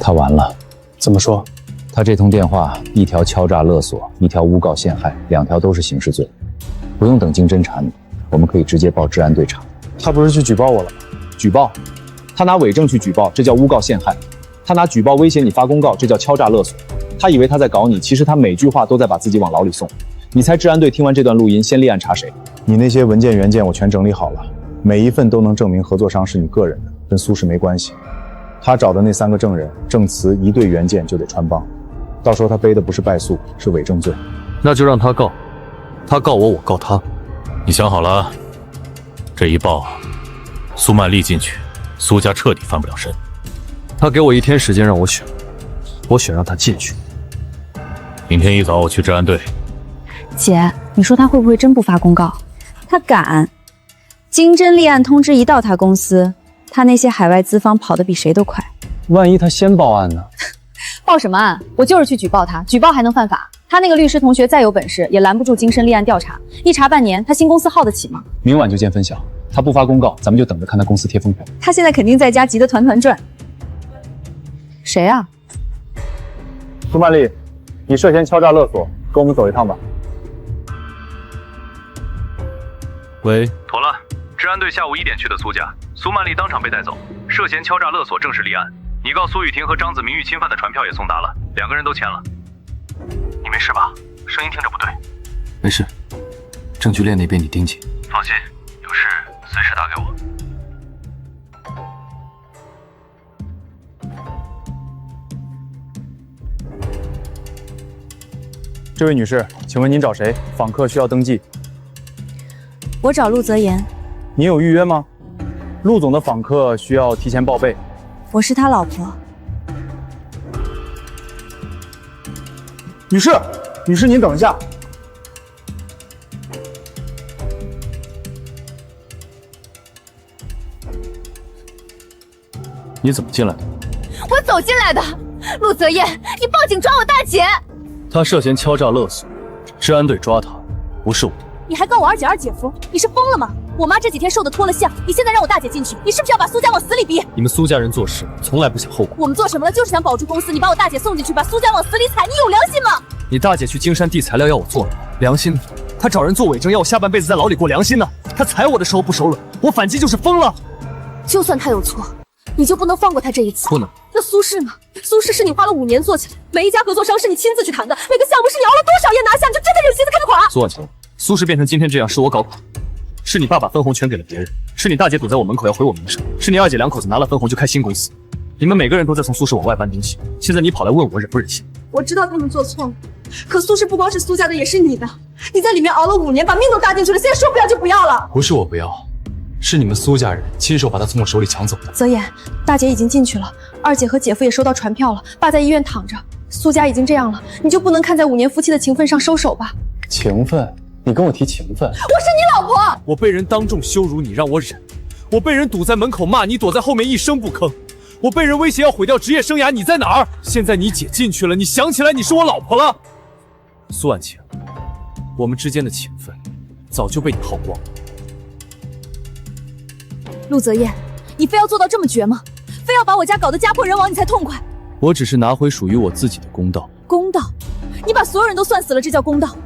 [SPEAKER 18] 他完了。
[SPEAKER 17] 怎么说？
[SPEAKER 18] 他这通电话，一条敲诈勒索，一条诬告陷害，2条都是刑事罪，不用等经侦查你，我们可以直接报治安队查。
[SPEAKER 17] 他不是去举报我了吗？
[SPEAKER 10] 举报？他拿伪证去举报，这叫诬告陷害；他拿举报威胁你发公告，这叫敲诈勒索。他以为他在搞你，其实他每句话都在把自己往牢里送。你猜治安队听完这段录音，先立案查谁？
[SPEAKER 17] 你那些文件原件我全整理好了，每一份都能证明合作商是你个人的，跟苏氏没关系。他找的那3个证人，证词一对原件就得穿帮，到时候他背的不是败诉，是伪证罪。
[SPEAKER 11] 那就让他告，他告我，我告他。你想好了？这一报，苏曼丽进去，苏家彻底翻不了身。
[SPEAKER 1] 他给我1天时间让我选，我选让他进去。
[SPEAKER 11] 明天一早我去治安队。
[SPEAKER 5] 姐，你说他会不会真不发公告？他敢！经侦立案通知一到他公司，他那些海外资方跑得比谁都快。
[SPEAKER 17] 万一他先报案呢？
[SPEAKER 5] 报什么案？我就是去举报他，举报还能犯法？他那个律师同学再有本事，也拦不住经侦立案调查，一查半年，他新公司耗得起吗？
[SPEAKER 10] 明晚就见分晓。他不发公告，咱们就等着看他公司贴封条。
[SPEAKER 5] 他现在肯定在家急得团团转。谁啊？
[SPEAKER 17] 苏曼丽，你涉嫌敲诈勒索，跟我们走一趟吧。
[SPEAKER 11] 喂，
[SPEAKER 13] 妥了，治安队下午1点去的苏家，苏曼丽当场被带走，涉嫌敲诈勒索正式立案。你告苏雨婷和张子名誉侵犯的传票也送达了，2个人都签了。你没事吧？声音听着不对。
[SPEAKER 6] 没事，证据链那边你盯紧。
[SPEAKER 13] 放心，有事随时打给我。
[SPEAKER 17] 这位女士，请问您找谁？访客需要登记。
[SPEAKER 5] 我找陆泽言。
[SPEAKER 17] 你有预约吗？陆总的访客需要提前报备。
[SPEAKER 5] 我是他老婆。
[SPEAKER 17] 女士，您等一下。
[SPEAKER 11] 你怎么进来的？
[SPEAKER 9] 我走进来的。陆泽燕，你报警抓我大姐！
[SPEAKER 11] 他涉嫌敲诈勒索，治安队抓他，不是我。
[SPEAKER 5] 你还告我2姐2姐夫，你是疯了吗？我妈这几天瘦得脱了相，你现在让我大姐进去，你是不是要把苏家往死里逼？
[SPEAKER 11] 你们苏家人做事从来不想后果。
[SPEAKER 5] 我们做什么了？就是想保住公司，你把我大姐送进去，把苏家往死里踩，你有良心吗？
[SPEAKER 1] 你大姐去京山递材料要我做，良心呢？她找人做伪证要我下半辈子在牢里过，良心呢？她踩我的时候不手软，我反击就是疯了。
[SPEAKER 5] 就算他有错，你就不能放过他这一次？
[SPEAKER 1] 不能。
[SPEAKER 5] 那苏氏呢？苏氏是你花了5年做起来，每一家合作商是你亲自去谈的，每个项目是你熬了多少夜拿下，你就真的忍心思看着垮？
[SPEAKER 1] 苏婉晴，苏氏变成今天这样是我搞垮，是你爸把分红全给了别人，是你大姐堵在我门口要毁我名声，是你2姐2口子拿了分红就开新公司，你们每个人都在从苏氏往外搬东西，现在你跑来问我忍不忍心？
[SPEAKER 3] 我知道他们做错了，可苏氏不光是苏家的，也是你的。你在里面熬了5年，把命都搭进去了，现在说不要就不要了。
[SPEAKER 6] 不是我不要，是你们苏家人亲手把他从我手里抢走的。
[SPEAKER 5] 泽言，大姐已经进去了，2姐和姐夫也收到传票了，爸在医院躺着，苏家已经这样了，你就不能看在5年夫妻的情分上收手吧？
[SPEAKER 17] 情分？你跟我提情分？
[SPEAKER 5] 我是你老婆！
[SPEAKER 1] 我被人当众羞辱你，让我忍；我被人堵在门口骂你，躲在后面一声不吭；我被人威胁要毁掉职业生涯，你在哪儿？现在你姐进去了，你想起来你是我老婆了。苏婉晴，我们之间的情分早就被你耗光了。
[SPEAKER 5] 陆泽燕，你非要做到这么绝吗？非要把我家搞得家破人亡你才痛快？
[SPEAKER 6] 我只是拿回属于我自己的公道。
[SPEAKER 5] 公道？你把所有人都算死了，这叫公道？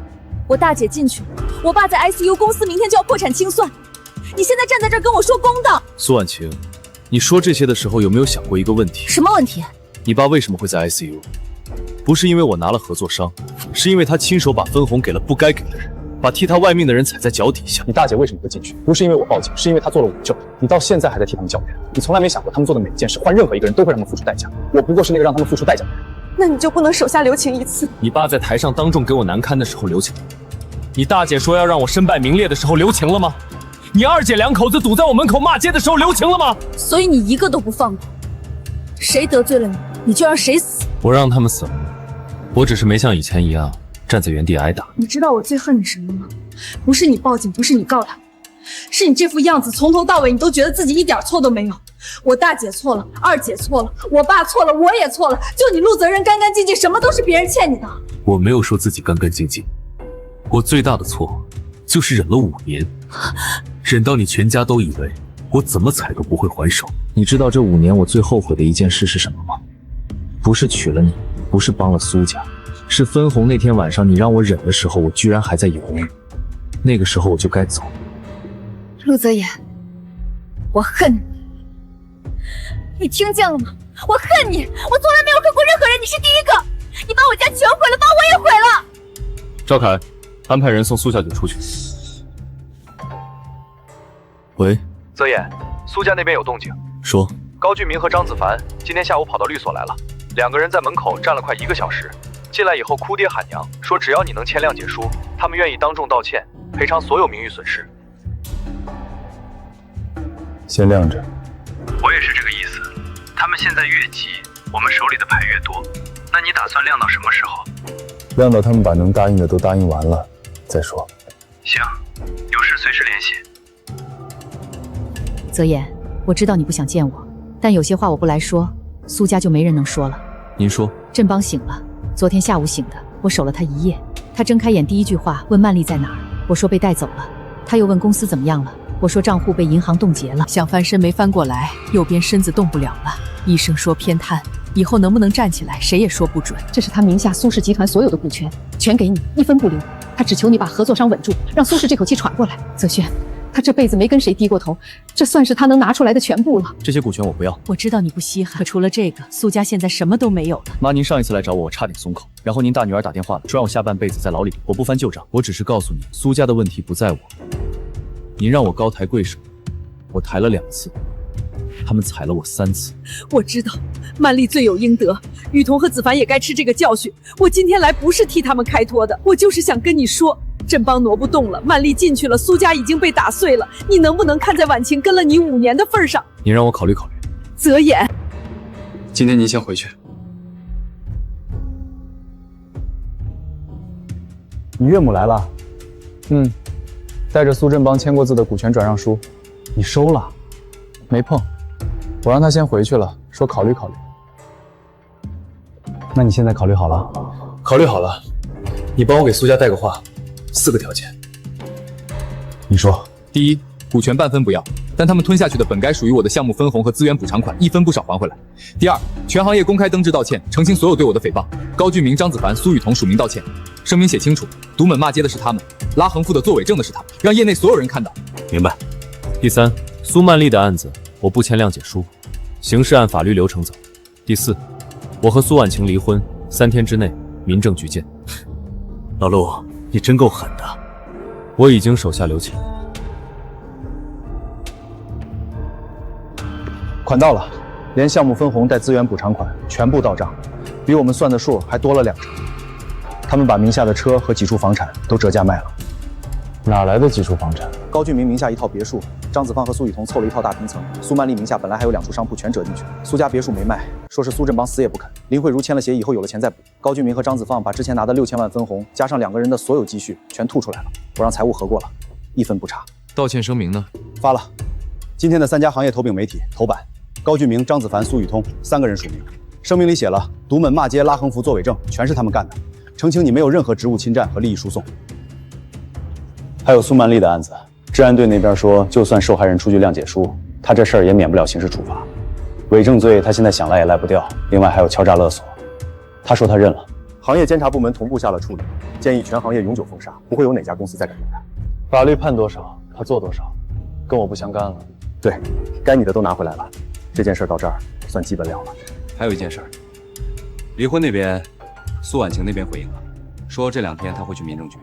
[SPEAKER 5] 我大姐进去了，我爸在 ICU， 公司明天就要破产清算，你现在站在这儿跟我说公道？
[SPEAKER 6] 苏婉晴，你说这些的时候有没有想过一个问题？
[SPEAKER 5] 什么问题？
[SPEAKER 6] 你爸为什么会在 ICU？ 不是因为我拿了合作商，是因为他亲手把分红给了不该给的人，
[SPEAKER 11] 把替他外命的人踩在脚底下。
[SPEAKER 10] 你大姐为什么会进去？不是因为我报警，是因为她做了伪证。你到现在还在替他们叫冤，你从来没想过他们做的每一件事，换任何一个人都会让他们付出代价。我不过是那个让他们付出代价的人。
[SPEAKER 3] 那你就不能手下留情一次？
[SPEAKER 1] 你爸在台上当众给我难堪的时候留情，你大姐说要让我身败名裂的时候留情了吗？你二姐两口子堵在我门口骂街的时候留情了吗？
[SPEAKER 5] 所以你一个都不放过，谁得罪了你，你就让谁死。
[SPEAKER 11] 我让他们死了，我只是没像以前一样站在原地挨打。
[SPEAKER 5] 你知道我最恨你什么吗？不是你报警，不是你告他，是你这副样子，从头到尾你都觉得自己一点错都没有。我大姐错了，二姐错了，我爸错了，我也错了，就你陆泽仁干干净净，什么都是别人欠你的。
[SPEAKER 11] 我没有说自己干干净净，我最大的错就是忍了5年，忍到你全家都以为我怎么踩都不会还手。
[SPEAKER 18] 你知道这5年我最后悔的一件事是什么吗？不是娶了你，不是帮了苏家，是分红那天晚上你让我忍的时候，我居然还在犹豫。那个时候我就该走。
[SPEAKER 5] 陆泽言，我恨你，你听见了吗？我恨你，我从来没有恨过任何人，你是第一个。你把我家全毁了，把我也毁了。
[SPEAKER 11] 赵凯，安排人送苏小姐出去。喂，
[SPEAKER 13] 泽言，苏家那边有动静。
[SPEAKER 11] 说，
[SPEAKER 13] 高俊明和张子凡今天下午跑到律所来了，2个人在门口站了快1个小时。进来以后哭爹喊娘，说只要你能签谅解书，他们愿意当众道歉，赔偿所有名誉损失。
[SPEAKER 10] 先晾着。
[SPEAKER 13] 我也是这个意思。他们现在越急，我们手里的牌越多。那你打算晾到什么时候？
[SPEAKER 10] 晾到他们把能答应的都答应完了再说。
[SPEAKER 13] 行，有事随时联系。
[SPEAKER 14] 泽言，我知道你不想见我，但有些话我不来说，苏家就没人能说了。
[SPEAKER 11] 您说，
[SPEAKER 14] 振邦醒了，昨天下午醒的，我守了他1夜。他睁开眼第一句话问曼丽在哪儿，我说被带走了。他又问公司怎么样了，我说账户被银行冻结了，想翻身没翻过来，右边身子动不了了，医生说偏瘫，以后能不能站起来谁也说不准。
[SPEAKER 15] 这是他名下苏氏集团所有的股权，全给你，1分不留。他只求你把合作商稳住，让苏氏这口气喘过来。泽轩，他这辈子没跟谁低过头，这算是他能拿出来的全部了。
[SPEAKER 6] 这些股权我不要。
[SPEAKER 14] 我知道你不稀罕，可除了这个，苏家现在什么都没有了。
[SPEAKER 6] 妈，您上一次来找我，我差点松口。然后您大女儿打电话了，说让我下半辈子在牢里。我不翻旧账，我只是告诉你，苏家的问题不在我。您让我高抬贵手，我抬了2次，他们踩了我3次。
[SPEAKER 3] 我知道，曼丽罪有应得，雨桐和子凡也该吃这个教训。我今天来不是替他们开脱的，我就是想跟你说，振邦挪不动了，曼丽进去了，苏家已经被打碎了。你能不能看在婉晴跟了你5年的份上？
[SPEAKER 6] 您让我考虑考虑。
[SPEAKER 3] 泽言，
[SPEAKER 17] 今天您先回去。
[SPEAKER 10] 你岳母来了，带着苏振邦签过字的股权转让书，你收了？没碰，我让他先回去了，说考虑考虑。那你现在考虑好了？
[SPEAKER 11] 考虑好了，你帮我给苏家带个话，4个条件。
[SPEAKER 10] 你说，
[SPEAKER 6] 第一，股权半分不要，但他们吞下去的本该属于我的项目分红和资源补偿款1分不少还回来。第二，全行业公开登致道歉，澄清所有对我的诽谤。高俊明、张子凡、苏雨桐署名道歉，声明写清楚，独门骂街的是他们，拉横幅的作伪证的是他们，让业内所有人看到。
[SPEAKER 11] 明白。第三，苏曼丽的案子我不签谅解书，刑事按法律流程走。第四，我和苏婉晴离婚3天之内民政局见。老陆，你真够狠的。我已经手下留情。
[SPEAKER 10] 款到了，连项目分红带资源补偿款全部到账，比我们算的数还多了2成。他们把名下的车和几处房产都折价卖了。哪来的几处房产？高俊明名下1套别墅，张子芳和苏雨桐凑了1套大平层。苏曼丽名下本来还有2处商铺全折进去，苏家别墅没卖，说是苏振邦死也不肯。林慧茹签了协议以后有了钱再补。高俊明和张子芳把之前拿的6000万分红，加上2个人的所有积蓄全吐出来了。我让财务核过了，1分不差。
[SPEAKER 11] 道歉声明呢？
[SPEAKER 10] 发了。今天的3家行业头柄媒体头版，高俊明、张子凡、苏雨桐3个人署名。声明里写了独门骂街、拉横幅、作伪证，全是他们干的。澄清你没有任何职务侵占和利益输送。还有苏曼丽的案子，治安队那边说，就算受害人出具谅解书，他这事儿也免不了刑事处罚。伪证罪他现在想赖也赖不掉，另外还有敲诈勒索。他说他认了，行业监察部门同步下了处理，建议全行业永久封杀，不会有哪家公司再敢用他。法律判多少，他做多少，跟我不相干了。对，该你的都拿回来了，这件事到这儿算基本了了。
[SPEAKER 18] 还有一件事，离婚那边，苏婉晴那边回应了，说这2天他会去民政局。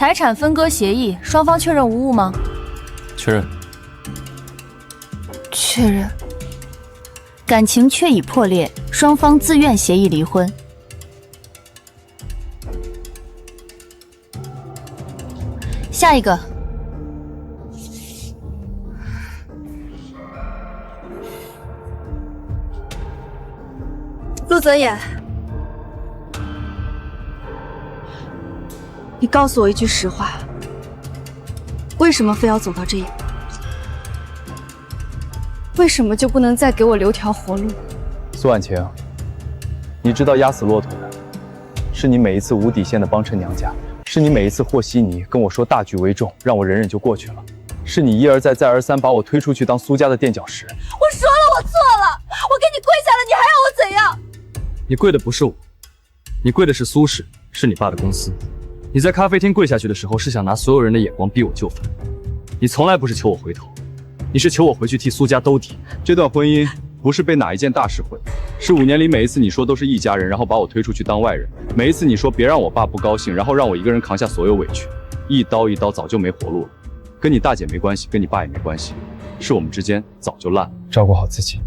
[SPEAKER 16] 财产分割协议，双方确认无误吗？
[SPEAKER 11] 确认。
[SPEAKER 16] 确认。感情确已破裂，双方自愿协议离婚。下一个。
[SPEAKER 3] 陆泽言，你告诉我一句实话，为什么非要走到这一步？为什么就不能再给我留条活路？
[SPEAKER 10] 苏婉晴，你知道压死骆驼的是你每一次无底线的帮衬娘家，是你每一次和稀泥跟我说大局为重，让我忍忍就过去了，是你一而再再而三把我推出去当苏家的垫脚石。
[SPEAKER 5] 我说了，我错了，我给你跪下了，你还要我怎样？
[SPEAKER 1] 你跪的不是我，你跪的是苏氏，是你爸的公司。你在咖啡厅跪下去的时候，是想拿所有人的眼光逼我就范。你从来不是求我回头，你是求我回去替苏家兜底。
[SPEAKER 10] 这段婚姻不是被哪一件大事毁，是5年里每一次你说都是一家人，然后把我推出去当外人，每一次你说别让我爸不高兴，然后让我一个人扛下所有委屈，一刀一刀早就没活路了。跟你大姐没关系，跟你爸也没关系，是我们之间早就烂了。照顾好自己。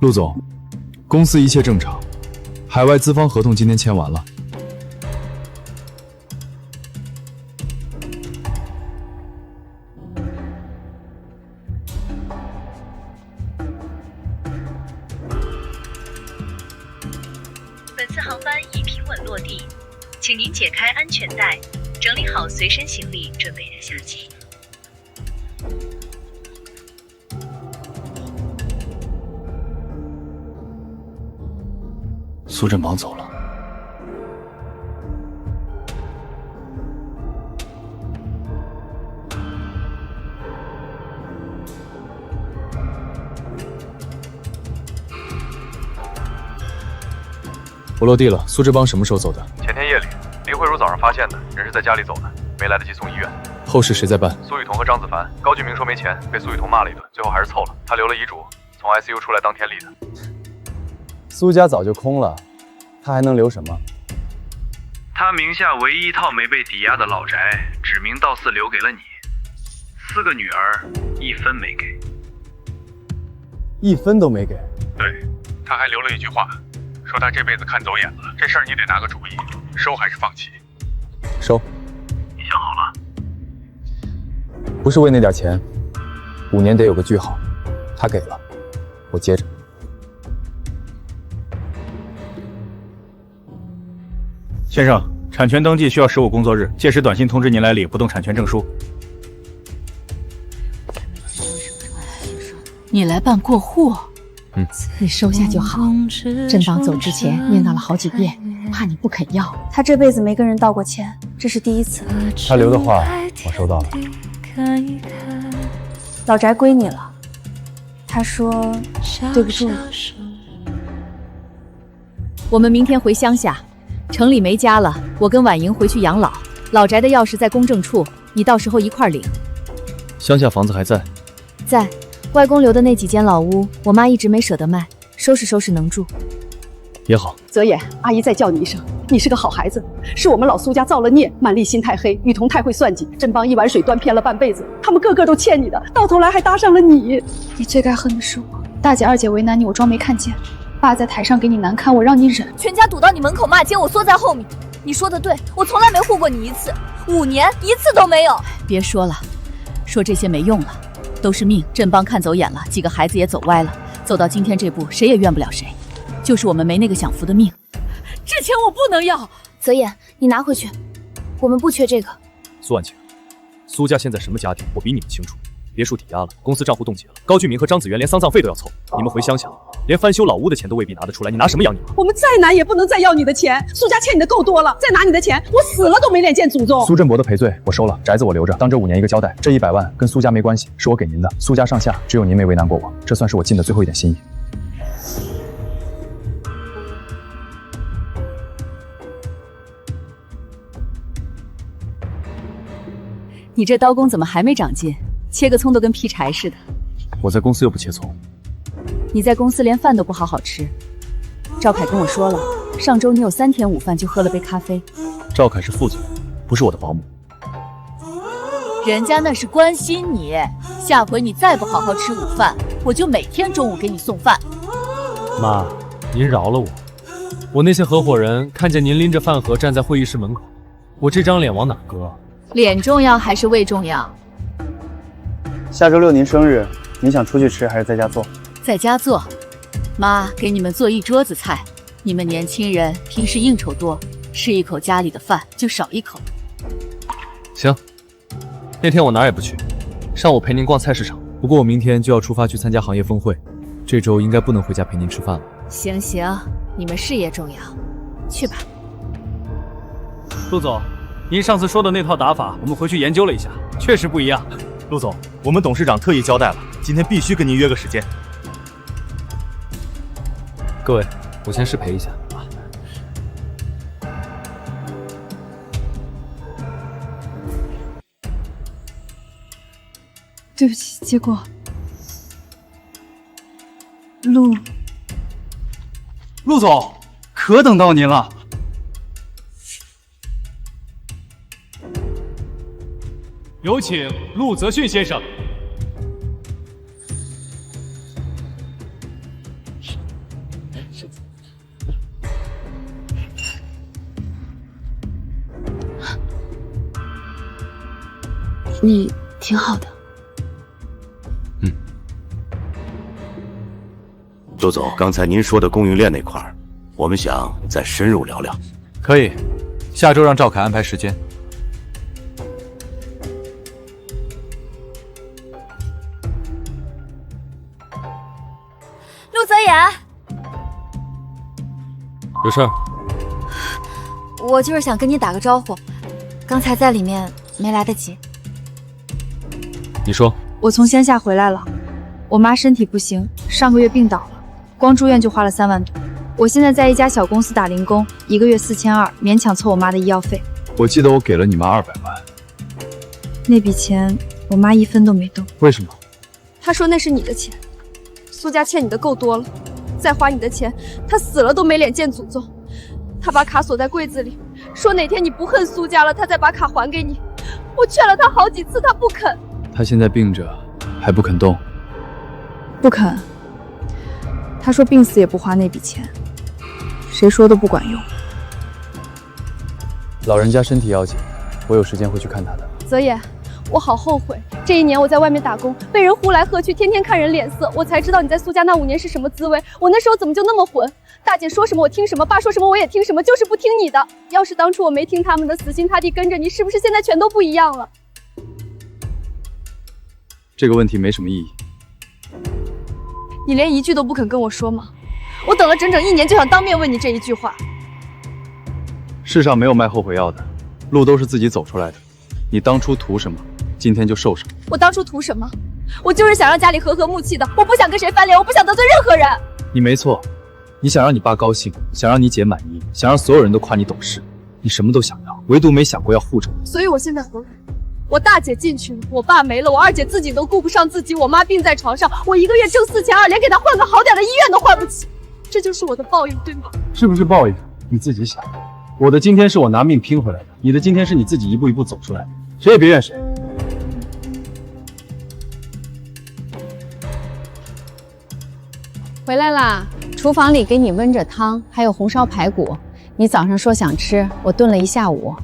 [SPEAKER 6] 陆总，公司一切正常，海外资方合同今天签完了。
[SPEAKER 19] 本次航班已平稳落地，请您解开安全带，整理好随身行李，准备下机。
[SPEAKER 11] 苏振邦走了。
[SPEAKER 6] 我落地了，苏志邦什么时候走的？
[SPEAKER 13] 前天夜里，林慧茹早上发现的，人是在家里走的，没来得及送医院。
[SPEAKER 6] 后事谁在办？
[SPEAKER 13] 苏雨桐和张子凡，高俊明说没钱，被苏雨桐骂了一顿，最后还是凑了。他留了遗嘱，从 ICU 出来当天立的。
[SPEAKER 10] 苏家早就空了，他还能留什么？
[SPEAKER 13] 他名下唯一一套没被抵押的老宅，指名道姓留给了你。4个女儿，1分没给
[SPEAKER 10] ，1分都没给。
[SPEAKER 13] 对，他还留了一句话，说他这辈子看走眼了，这事儿你得拿个主意，收还是放弃？
[SPEAKER 10] 收。
[SPEAKER 13] 你想好了？
[SPEAKER 10] 不是为那点钱，5年得有个句号。他给了，我接着。
[SPEAKER 20] 先生，产权登记需要15工作日，届时短信通知您来领不动产权证书。
[SPEAKER 16] 你来办过户？
[SPEAKER 15] 你收下就好。振邦走之前念叨了好几遍，怕你不肯要。他这辈子没跟人道过歉，这是第一次。
[SPEAKER 10] 他留的话我收到了。
[SPEAKER 15] 老宅归你了。他说对不住你。
[SPEAKER 14] 我们明天回乡下。城里没家了，我跟婉莹回去养老。老宅的钥匙在公证处，你到时候一块领。
[SPEAKER 6] 乡下房子还在？
[SPEAKER 14] 在，外公留的那几间老屋，我妈一直没舍得卖，收拾收拾能住。
[SPEAKER 6] 也好。
[SPEAKER 3] 泽言，阿姨再叫你一声，你是个好孩子，是我们老苏家造了孽，满丽心太黑，雨桐太会算计，振邦一碗水端偏了半辈子，他们个个都欠你的，到头来还搭上了你。
[SPEAKER 5] 你最该恨的是我，大姐二姐为难你，我装没看见。爸在台上给你难堪，我让你忍。
[SPEAKER 9] 全家堵到你门口骂街，我缩在后面。你说的对，我从来没护过你一次，5年1次都没有。
[SPEAKER 14] 别说了，说这些没用了，都是命。振邦看走眼了，几个孩子也走歪了，走到今天这步，谁也怨不了谁，就是我们没那个享福的命。
[SPEAKER 5] 这钱我不能要。
[SPEAKER 9] 泽言，你拿回去，我们不缺这个。
[SPEAKER 1] 苏婉晴，苏家现在什么家庭，我比你们清楚。别墅抵押了，公司账户冻结了，高俊明和张子元连丧葬费都要凑。你们回乡下，连翻修老屋的钱都未必拿得出来，你拿什么养你们？
[SPEAKER 3] 我们再难也不能再要你的钱，苏家欠你的够多了，再拿你的钱，我死了都没脸见祖宗。
[SPEAKER 10] 苏振博的赔罪我收了，宅子我留着，当这5年一个交代。这100万跟苏家没关系，是我给您的，苏家上下只有您没为难过我，这算是我尽的最后一点心意。
[SPEAKER 14] 你这刀工怎么还没长进？切个葱都跟劈柴似的。
[SPEAKER 6] 我在公司又不切葱。
[SPEAKER 14] 你在公司连饭都不好好吃。赵凯跟我说了，上周你有3天午饭就喝了杯咖啡。
[SPEAKER 6] 赵凯是副总，不是我的保姆。
[SPEAKER 5] 人家那是关心你，下回你再不好好吃午饭，我就每天中午给你送饭。
[SPEAKER 1] 妈，您饶了我。我那些合伙人看见您拎着饭盒站在会议室门口，我这张脸往哪搁？
[SPEAKER 5] 脸重要还是胃重要？
[SPEAKER 17] 下周6您生日，您想出去吃还是在家做？
[SPEAKER 5] 在家做。妈给你们做一桌子菜，你们年轻人平时应酬多，吃一口家里的饭就少一口。
[SPEAKER 1] 行，那天我哪儿也不去，上午陪您逛菜市场。
[SPEAKER 6] 不过我明天就要出发去参加行业峰会，这周应该不能回家陪您吃饭了。
[SPEAKER 5] 行行，你们事业重要，去吧。
[SPEAKER 10] 陆总，您上次说的那套打法，我们回去研究了一下，确实不一样。
[SPEAKER 20] 陆总，我们董事长特意交代了，今天必须跟您约个时间。
[SPEAKER 1] 各位，我先失陪一下。
[SPEAKER 3] 对不起，结果
[SPEAKER 10] 陆总，可等到您了。
[SPEAKER 1] 有请陆泽迅先生。
[SPEAKER 3] 你挺好的。
[SPEAKER 21] 陆总，刚才您说的供应链那块儿，我们想再深入聊聊。
[SPEAKER 11] 可以，下周让赵凯安排时间。
[SPEAKER 9] 陆泽言，
[SPEAKER 1] 有事儿？
[SPEAKER 9] 我就是想跟你打个招呼，刚才在里面没来得及。
[SPEAKER 1] 你说。
[SPEAKER 5] 我从乡下回来了，我妈身体不行，上个月病倒了，光住院就花了3万多。我现在在一家小公司打零工，1个月4200，勉强凑我妈的医药费。
[SPEAKER 4] 我记得我给了你妈200万，
[SPEAKER 5] 那笔钱我妈1分都没动。
[SPEAKER 4] 为什么？
[SPEAKER 3] 他说那是你的钱，苏家欠你的够多了，再花你的钱，他死了都没脸见祖宗。他把卡锁在柜子里，说哪天你不恨苏家了，他再把卡还给你。我劝了他好几次，他不肯。
[SPEAKER 6] 他现在病着，还不肯动。
[SPEAKER 5] 不肯。他说病死也不花那笔钱，谁说都不管用。
[SPEAKER 6] 老人家身体要紧，我有时间会去看他的。
[SPEAKER 3] 泽野，我好后悔，这1年我在外面打工，被人呼来喝去，天天看人脸色，我才知道你在苏家那5年是什么滋味。我那时候怎么就那么混？大姐说什么我听什么，爸说什么我也听什么，就是不听你的。要是当初我没听他们的，死心塌地跟着你，是不是现在全都不一样了？
[SPEAKER 6] 这个问题没什么意义。
[SPEAKER 3] 你连一句都不肯跟我说吗？我等了整整1年，就想当面问你这一句话。
[SPEAKER 6] 世上没有卖后悔药的，路都是自己走出来的。你当初图什么，今天就受什么。
[SPEAKER 3] 我当初图什么？我就是想让家里和和睦气的，我不想跟谁翻脸，我不想得罪任何人。
[SPEAKER 6] 你没错，你想让你爸高兴，想让你姐满意，想让所有人都夸你懂事，你什么都想要，唯独没想过要护着我。
[SPEAKER 3] 所以我现在后悔。我大姐进去了，我爸没了，我2姐自己都顾不上自己，我妈病在床上，我1个月挣4200，连给她换个好点的医院都换不起，这就是我的报应，对吗？
[SPEAKER 10] 是不是报应？你自己想。我的今天是我拿命拼回来的，你的今天是你自己一步一步走出来的，谁也别怨谁。
[SPEAKER 15] 回来啦，厨房里给你焖着汤，还有红烧排骨，你早上说想吃，我炖了一下午。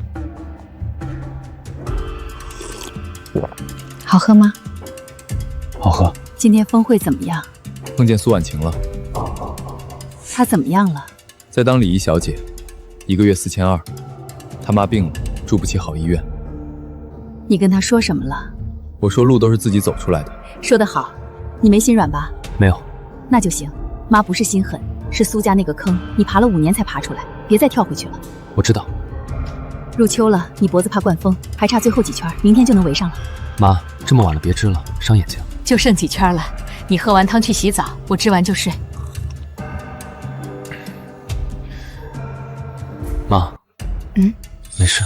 [SPEAKER 14] 好喝吗？
[SPEAKER 6] 好喝。
[SPEAKER 14] 今天峰会怎么样？
[SPEAKER 6] 碰见苏婉晴了。
[SPEAKER 14] 她怎么样了？
[SPEAKER 6] 在当礼仪小姐，1个月4200。她妈病了，住不起好医院。
[SPEAKER 14] 你跟她说什么了？
[SPEAKER 6] 我说路都是自己走出来的。
[SPEAKER 14] 说得好，你没心软吧？
[SPEAKER 6] 没有。
[SPEAKER 14] 那就行。妈不是心狠，是苏家那个坑，你爬了5年才爬出来，别再跳回去了。
[SPEAKER 6] 我知道。
[SPEAKER 14] 入秋了，你脖子怕灌风，还差最后几圈，明天就能围上了。
[SPEAKER 6] 妈，这么晚了别织了，伤眼睛。
[SPEAKER 5] 就剩几圈了，你喝完汤去洗澡，我织完就睡。
[SPEAKER 6] 妈，没事，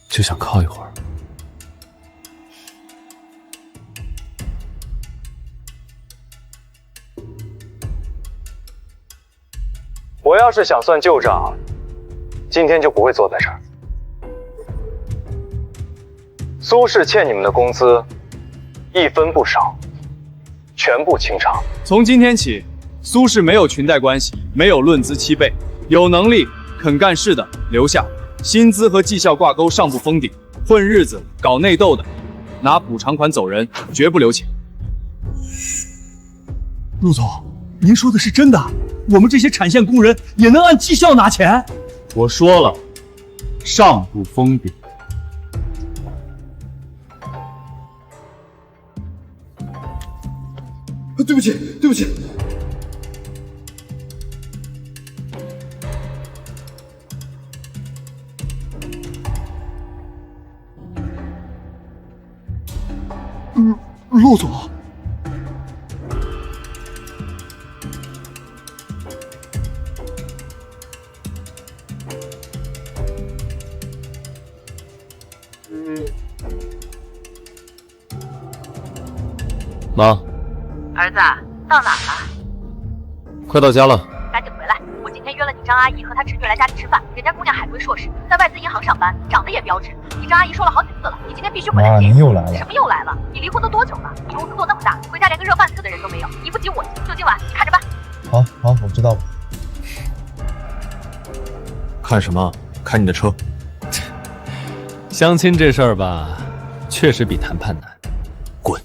[SPEAKER 6] 就想靠一会儿。
[SPEAKER 17] 要是想算旧账，今天就不会坐在这儿。苏氏欠你们的工资1分不少，全部清偿。
[SPEAKER 7] 从今天起，苏氏没有裙带关系，没有论资七辈，有能力肯干事的留下，薪资和绩效挂钩上不封顶，混日子搞内斗的拿补偿款走人，绝不留情。
[SPEAKER 1] 陆总，您说的是真的？我们这些产线工人也能按绩效拿钱？
[SPEAKER 7] 我说了，上不封顶。
[SPEAKER 1] 对不起，对不起。陆总。
[SPEAKER 11] 妈，
[SPEAKER 16] 儿子，到哪了？
[SPEAKER 11] 快到家了。
[SPEAKER 16] 赶紧回来！我今天约了你张阿姨和她侄女来家里吃饭，人家姑娘海归硕士，在外资银行上班，长得也标致。你张阿姨说了好几次了，你今天必须回来。
[SPEAKER 12] 您又来了。
[SPEAKER 16] 什么又来了？你离婚都多久了？你公司做那么大，回家连个热饭吃的人都没有，你不急我急，就今晚你看着办。
[SPEAKER 12] 好，我知道了。
[SPEAKER 11] 看什么？看你的车。
[SPEAKER 6] 相亲这事儿吧，确实比谈判难。
[SPEAKER 11] 滚！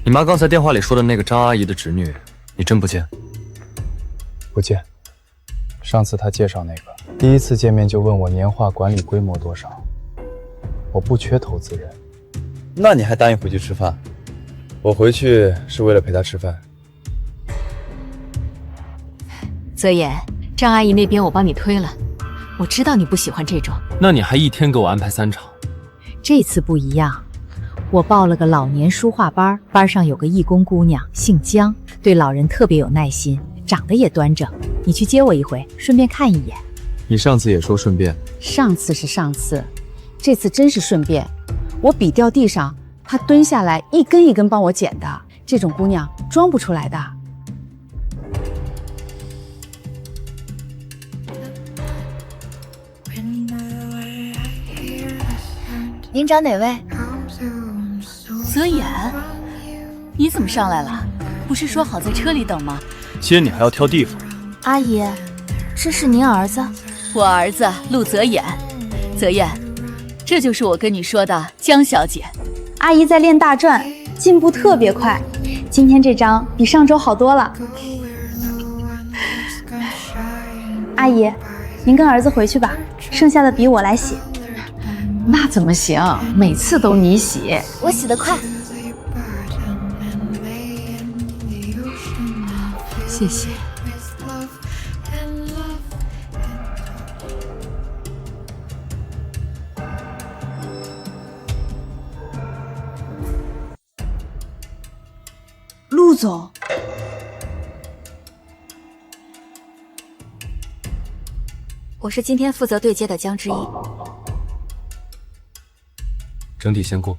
[SPEAKER 6] 你妈刚才电话里说的那个张阿姨的侄女，你真不见？
[SPEAKER 17] 不见。上次她介绍那个，第一次见面就问我年化管理规模多少，我不缺投资人。
[SPEAKER 12] 那你还答应回去吃饭？我回去是为了陪她吃饭。
[SPEAKER 14] 泽言，张阿姨那边我帮你推了，我知道你不喜欢这种。
[SPEAKER 6] 那你还一天给我安排3场？
[SPEAKER 14] 这次不一样，我报了个老年书画班，班上有个义工姑娘，姓姜，对老人特别有耐心，长得也端正。你去接我一回，顺便看一眼。
[SPEAKER 6] 你上次也说顺便。
[SPEAKER 15] 上次是上次，这次真是顺便。我笔掉地上，她蹲下来一根一根帮我捡的。这种姑娘装不出来的。
[SPEAKER 5] 您找哪位？泽言，你怎么上来了？不是说好在车里等吗？
[SPEAKER 7] 接你还要挑地方。
[SPEAKER 5] 阿姨，这是您儿子？我儿子陆泽言。泽言，这就是我跟你说的江小姐。
[SPEAKER 15] 阿姨在练大转，进步特别快。今天这张比上周好多了。阿姨，您跟儿子回去吧，剩下的笔我来洗。
[SPEAKER 3] 那怎么行？每次都你洗，
[SPEAKER 5] 我洗得快。谢谢。
[SPEAKER 15] 陆总，
[SPEAKER 14] 我是今天负责对接的江之一。
[SPEAKER 6] 整体先过。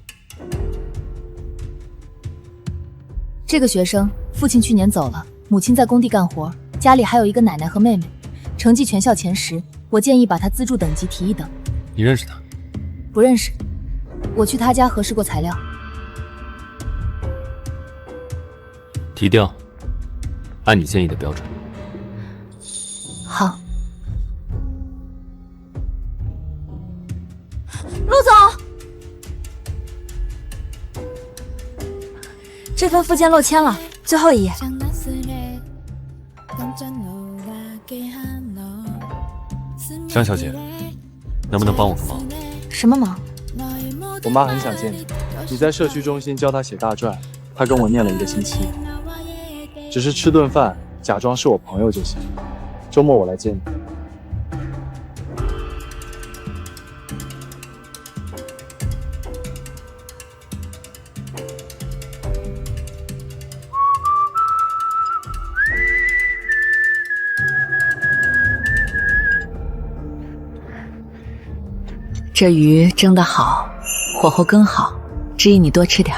[SPEAKER 5] 这个学生父亲去年走了，母亲在工地干活，家里还有一个奶奶和妹妹，成绩全校前10。我建议把他资助等级提一等。
[SPEAKER 6] 你认识他？
[SPEAKER 5] 不认识，我去他家核实过材料。
[SPEAKER 6] 提调，按你建议的标准。
[SPEAKER 5] 好。陆总，这份附件漏签了，最后一页。
[SPEAKER 11] 江小姐，能不能帮我个忙？
[SPEAKER 5] 什么忙？
[SPEAKER 10] 我妈很想见你，你在社区中心教她写大篆，她跟我念了1个星期。只是吃顿饭，假装是我朋友就行。周末我来接你。
[SPEAKER 14] 这鱼蒸得好，火候更好，之意你多吃点。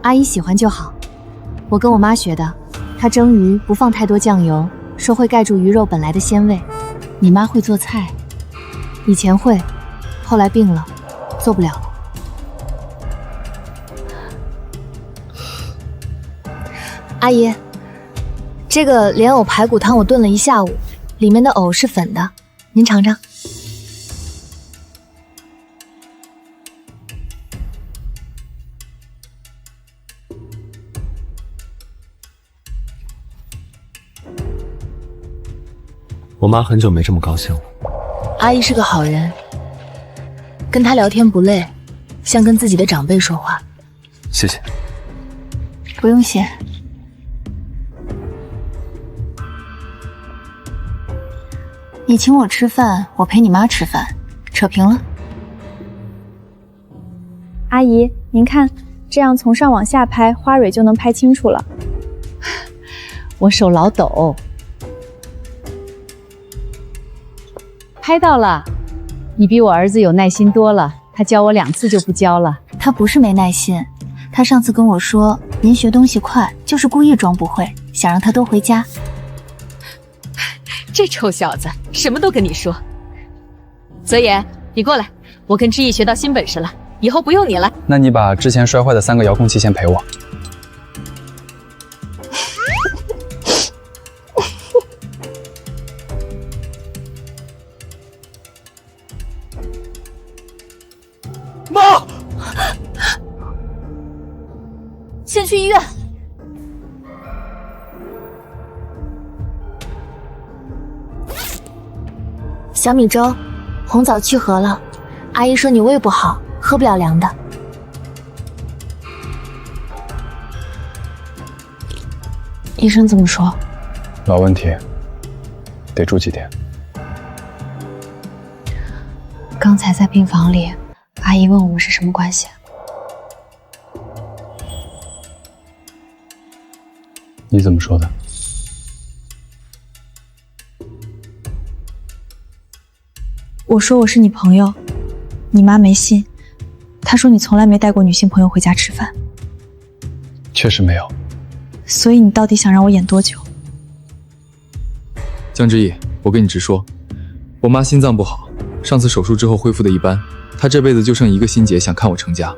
[SPEAKER 5] 阿姨喜欢就好。
[SPEAKER 14] 我跟我妈学的。她蒸鱼不放太多酱油，说会盖住鱼肉本来的鲜味。你妈会做菜？以前会，后来病了，做不了了。阿姨，这个莲藕排骨汤我炖了一下午，里面的藕是粉的，您尝尝。
[SPEAKER 18] 我妈很久没这么高兴了。
[SPEAKER 14] 阿姨是个好人，跟她聊天不累，像跟自己的长辈说话。
[SPEAKER 18] 谢谢。
[SPEAKER 14] 不用谢。你请我吃饭，我陪你妈吃饭，扯平了。
[SPEAKER 5] 阿姨，您看，这样从上往下拍，花蕊就能拍清楚了。
[SPEAKER 15] 我手老抖。拍到了，你比我儿子有耐心多了，他教我2次就不教了。
[SPEAKER 14] 他不是没耐心，他上次跟我说您学东西快，就是故意装不会，想让他多回家。
[SPEAKER 15] 这臭小子什么都跟你说。泽言，你过来，我跟知意学到新本事了，以后不用你了。
[SPEAKER 17] 那你把之前摔坏的3个遥控器先赔我。
[SPEAKER 1] 妈，
[SPEAKER 14] 先去医院。小米粥，红枣去核了。阿姨说你胃不好，喝不了凉的。医生这么说。
[SPEAKER 17] 老问题，得住几天。
[SPEAKER 14] 刚才在病房里，阿姨问我们是什么关系。
[SPEAKER 17] 你怎么说的？
[SPEAKER 5] 我说我是你朋友，你妈没信，她说你从来没带过女性朋友回家吃饭。
[SPEAKER 17] 确实没有。
[SPEAKER 5] 所以你到底想让我演多久？
[SPEAKER 6] 江之意，我跟你直说，我妈心脏不好，上次手术之后恢复的一般，她这辈子就剩一个心结，想看我成家。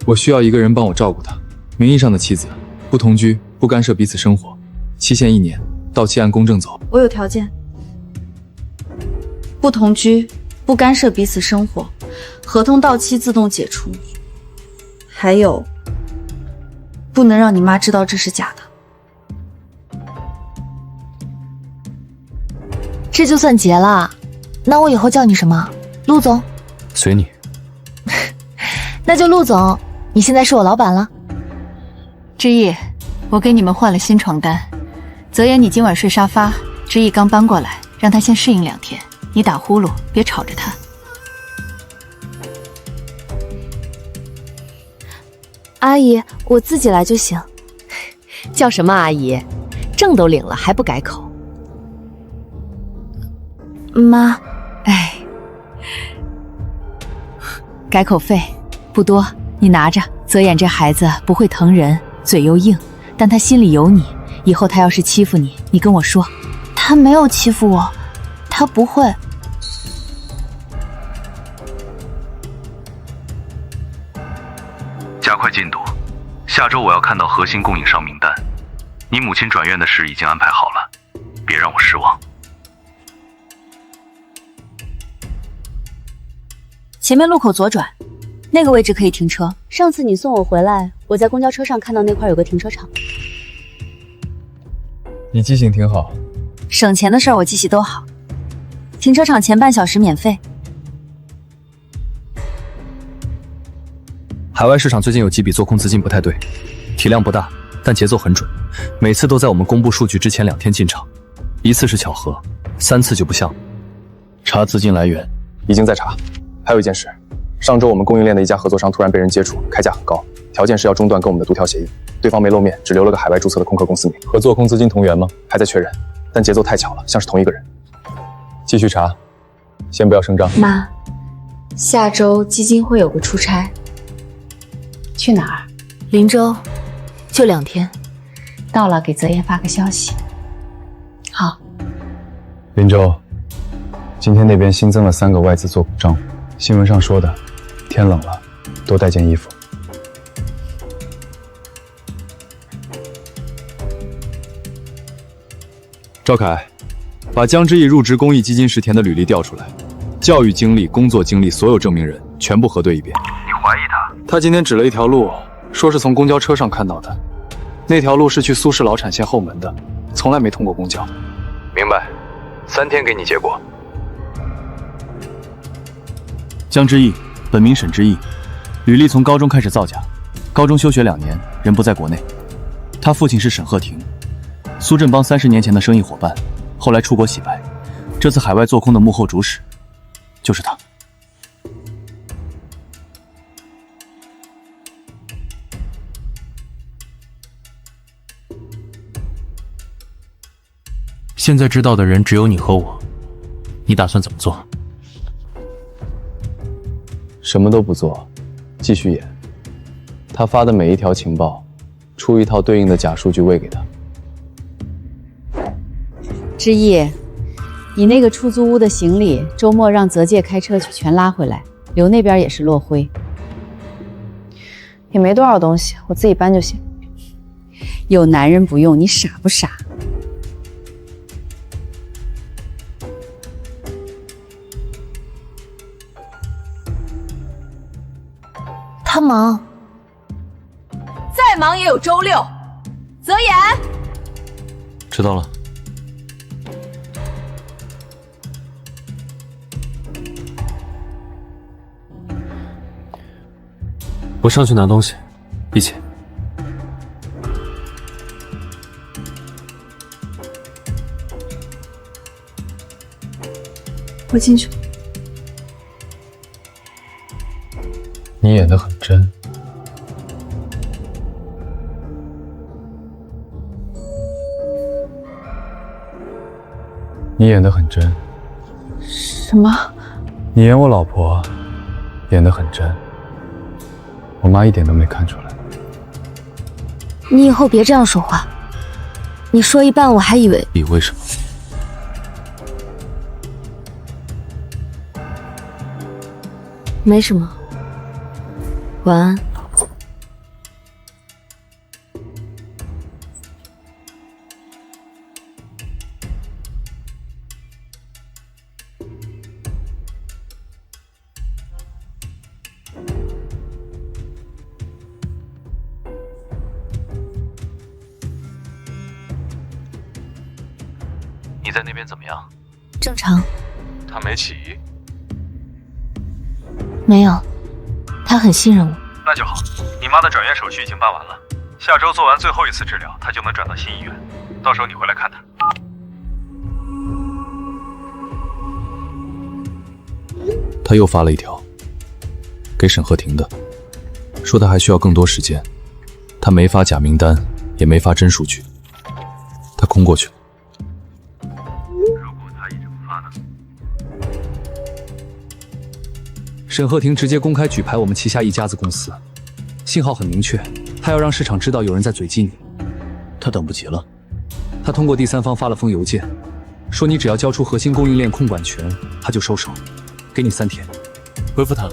[SPEAKER 6] 我需要一个人帮我照顾她，名义上的妻子，不同居，不干涉彼此生活，期限1年，到期按公证走。
[SPEAKER 5] 我有条件。不同居，不干涉彼此生活，合同到期自动解除。还有，不能让你妈知道这是假的。
[SPEAKER 14] 这就算结了？那我以后叫你什么？陆总？
[SPEAKER 18] 随你。
[SPEAKER 14] 那就陆总，你现在是我老板了。
[SPEAKER 15] 知意，我给你们换了新床单。泽言，你今晚睡沙发，知意刚搬过来，让他先适应2天。你打呼噜，别吵着他。
[SPEAKER 14] 阿姨，我自己来就行。
[SPEAKER 2] 叫什么阿姨？证都领了还不改口？
[SPEAKER 14] 妈，
[SPEAKER 15] 哎，改口费不多，你拿着。泽言这孩子不会疼人，嘴又硬，但他心里有你。以后他要是欺负你，你跟我说。
[SPEAKER 14] 他没有欺负我。他不会。
[SPEAKER 13] 加快进度，下周我要看到核心供应商名单。你母亲转院的事已经安排好了，别让我失望。
[SPEAKER 14] 前面路口左转，那个位置可以停车。上次你送我回来，我在公交车上看到那块有个停车场。
[SPEAKER 17] 你记性挺好。
[SPEAKER 14] 省钱的事儿我记性都好。停车场前半小时免费。
[SPEAKER 6] 海外市场最近有几笔做空资金不太对，体量不大，但节奏很准，每次都在我们公布数据之前2天进场，1次是巧合，3次就不像。查资金来源，
[SPEAKER 17] 已经在查。还有一件事，上周我们供应链的一家合作商突然被人接触，开价很高，条件是要中断跟我们的独条协议，对方没露面，只留了个海外注册的空壳公司名。合作空资金同源吗？还在确认，但节奏太巧了，像是同一个人。继续查，先不要声张。
[SPEAKER 14] 妈，下周基金会有个出差。
[SPEAKER 15] 去哪儿？
[SPEAKER 14] 林州，就2天。
[SPEAKER 15] 到了给泽言发个消息。好。
[SPEAKER 17] 林州，今天那边新增了3个外资做股账户，新闻上说的，天冷了，多带件衣服。
[SPEAKER 6] 赵凯，把江之毅入职公益基金时填的履历调出来，教育经历、工作经历所有证明人全部核对一遍。
[SPEAKER 13] 你怀疑他？
[SPEAKER 6] 他今天指了一条路，说是从公交车上看到的，那条路是去苏氏老产线后门的，从来没通过公交。
[SPEAKER 13] 明白，3天给你结果。
[SPEAKER 11] 江之毅，本名沈之毅，履历从高中开始造假，高中休学2年，人不在国内。他父亲是沈鹤亭，苏振邦30年前的生意伙伴，后来出国洗白，这次海外做空的幕后主使就是他。现在知道的人只有你和我，你打算怎么做？
[SPEAKER 17] 什么都不做，继续演。他发的每一条情报，出一套对应的假数据喂给他。
[SPEAKER 14] 之毅，你那个出租屋的行李，周末让泽介开车去全拉回来，留那边也是落灰。
[SPEAKER 5] 也没多少东西，我自己搬就行。
[SPEAKER 14] 有男人不用，你傻不傻？
[SPEAKER 5] 他忙，再忙也有周六。泽言，
[SPEAKER 11] 知道了。我上去拿东西，一起。
[SPEAKER 5] 我进去。
[SPEAKER 17] 你演得很真。你演得很真。
[SPEAKER 5] 什么？
[SPEAKER 17] 你演我老婆，演得很真。我妈一点都没看出来。
[SPEAKER 8] 你以后别这样说话。你说一半，我还以为……
[SPEAKER 11] 你为什么？
[SPEAKER 8] 没什么。晚安。
[SPEAKER 13] 你在那边怎么样？
[SPEAKER 8] 正常。
[SPEAKER 13] 他没起疑？
[SPEAKER 8] 没有，他很信任我。
[SPEAKER 13] 那就好。你妈的转院手续已经办完了，下周做完最后一次治疗，她就能转到新医院。到时候你回来看她。
[SPEAKER 6] 他又发了一条，给沈鹤亭的，说他还需要更多时间。他没发假名单，也没发真数据，他空过去了。
[SPEAKER 13] 如果他一直不发呢？
[SPEAKER 6] 沈鹤亭直接公开举牌我们旗下一家子公司，信号很明确，他要让市场知道有人在嘴击你。
[SPEAKER 11] 他等不及了。
[SPEAKER 6] 他通过第三方发了封邮件，说你只要交出核心供应链控管权，他就收手，给你3天。
[SPEAKER 11] 回复他。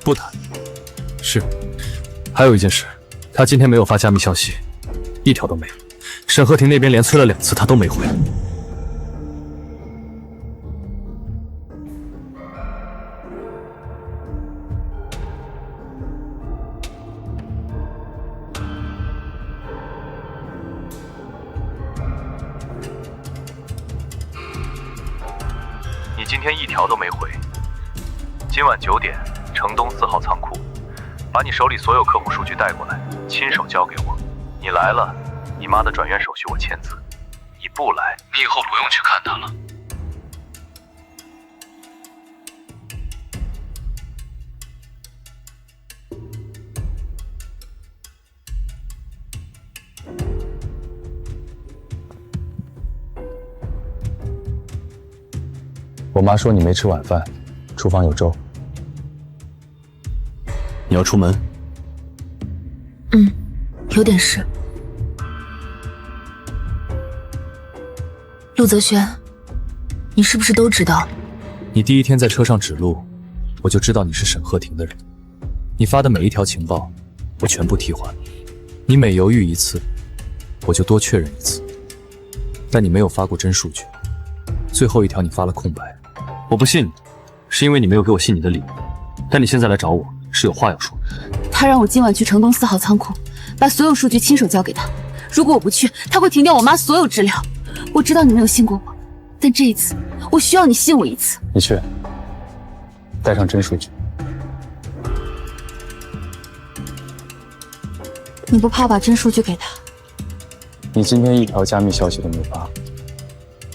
[SPEAKER 11] 不谈。是。还有一件事，他今天没有发加密消息，一条都没有。沈鹤亭那边连催了2次，他都没回。
[SPEAKER 13] 你今天一条都没回。今晚9点，城东4号仓库，把你手里所有客户数据带过来，亲手交给我。你来了，你妈的转院手续我签字；你不来，你以后不用去看她了。
[SPEAKER 17] 我妈说你没吃晚饭，厨房有粥。
[SPEAKER 11] 你要出门？
[SPEAKER 8] 有点事。
[SPEAKER 19] 陆泽轩，你是不是都知道？
[SPEAKER 6] 你第一天在车上指路，我就知道你是沈鹤亭的人。你发的每一条情报，我全部替换。你每犹豫一次，我就多确认一次。但你没有发过真数据，最后一条你发了空白。
[SPEAKER 1] 我不信你，是因为你没有给我信你的理由。但你现在来找我，是有话要说。
[SPEAKER 19] 他让我今晚去城东4号仓库，把所有数据亲手交给他。如果我不去，他会停掉我妈所有治疗。我知道你没有信过我，但这一次，我需要你信我一次。
[SPEAKER 17] 你去，带上真数据。
[SPEAKER 19] 你不怕把真数据给他？
[SPEAKER 17] 你今天一条加密消息都没发，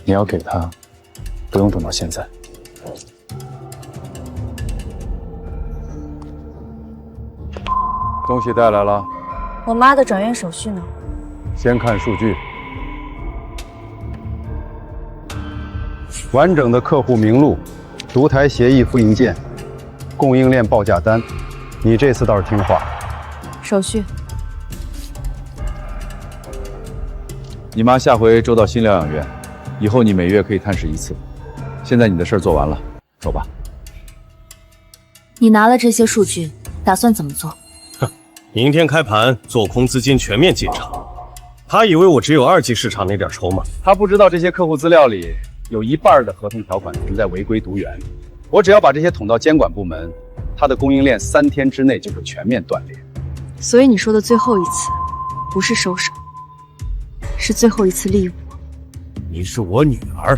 [SPEAKER 17] 你要给他，不用等到现在。东西带来了，
[SPEAKER 19] 我妈的转院手续呢？
[SPEAKER 17] 先看数据。完整的客户名录、独台协议复印件、供应链报价单，你这次倒是听话。
[SPEAKER 19] 手续。
[SPEAKER 4] 你妈下回周到新疗养院，以后你每月可以探视1次。现在你的事儿做完了，走吧。
[SPEAKER 19] 你拿了这些数据，打算怎么做？
[SPEAKER 22] 明天开盘，做空资金全面进场。他以为我只有2级市场那点筹码，
[SPEAKER 12] 他不知道这些客户资料里有1半的合同条款存在违规独源。我只要把这些捅到监管部门，他的供应链3天之内就会全面断裂。
[SPEAKER 19] 所以你说的最后一次，不是收手，是最后一次利用我。
[SPEAKER 22] 你是我女儿，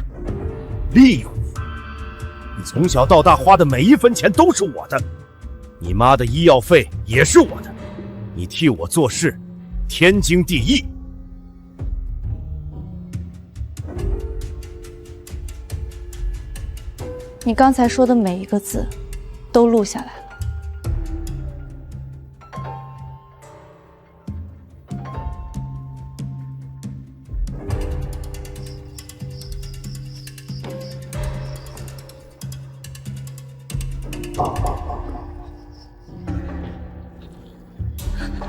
[SPEAKER 22] 利用你。你从小到大花的每1分钱都是我的，你妈的医药费也是我的，你替我做事，天经地义。
[SPEAKER 19] 你刚才说的每一个字，都录下来了。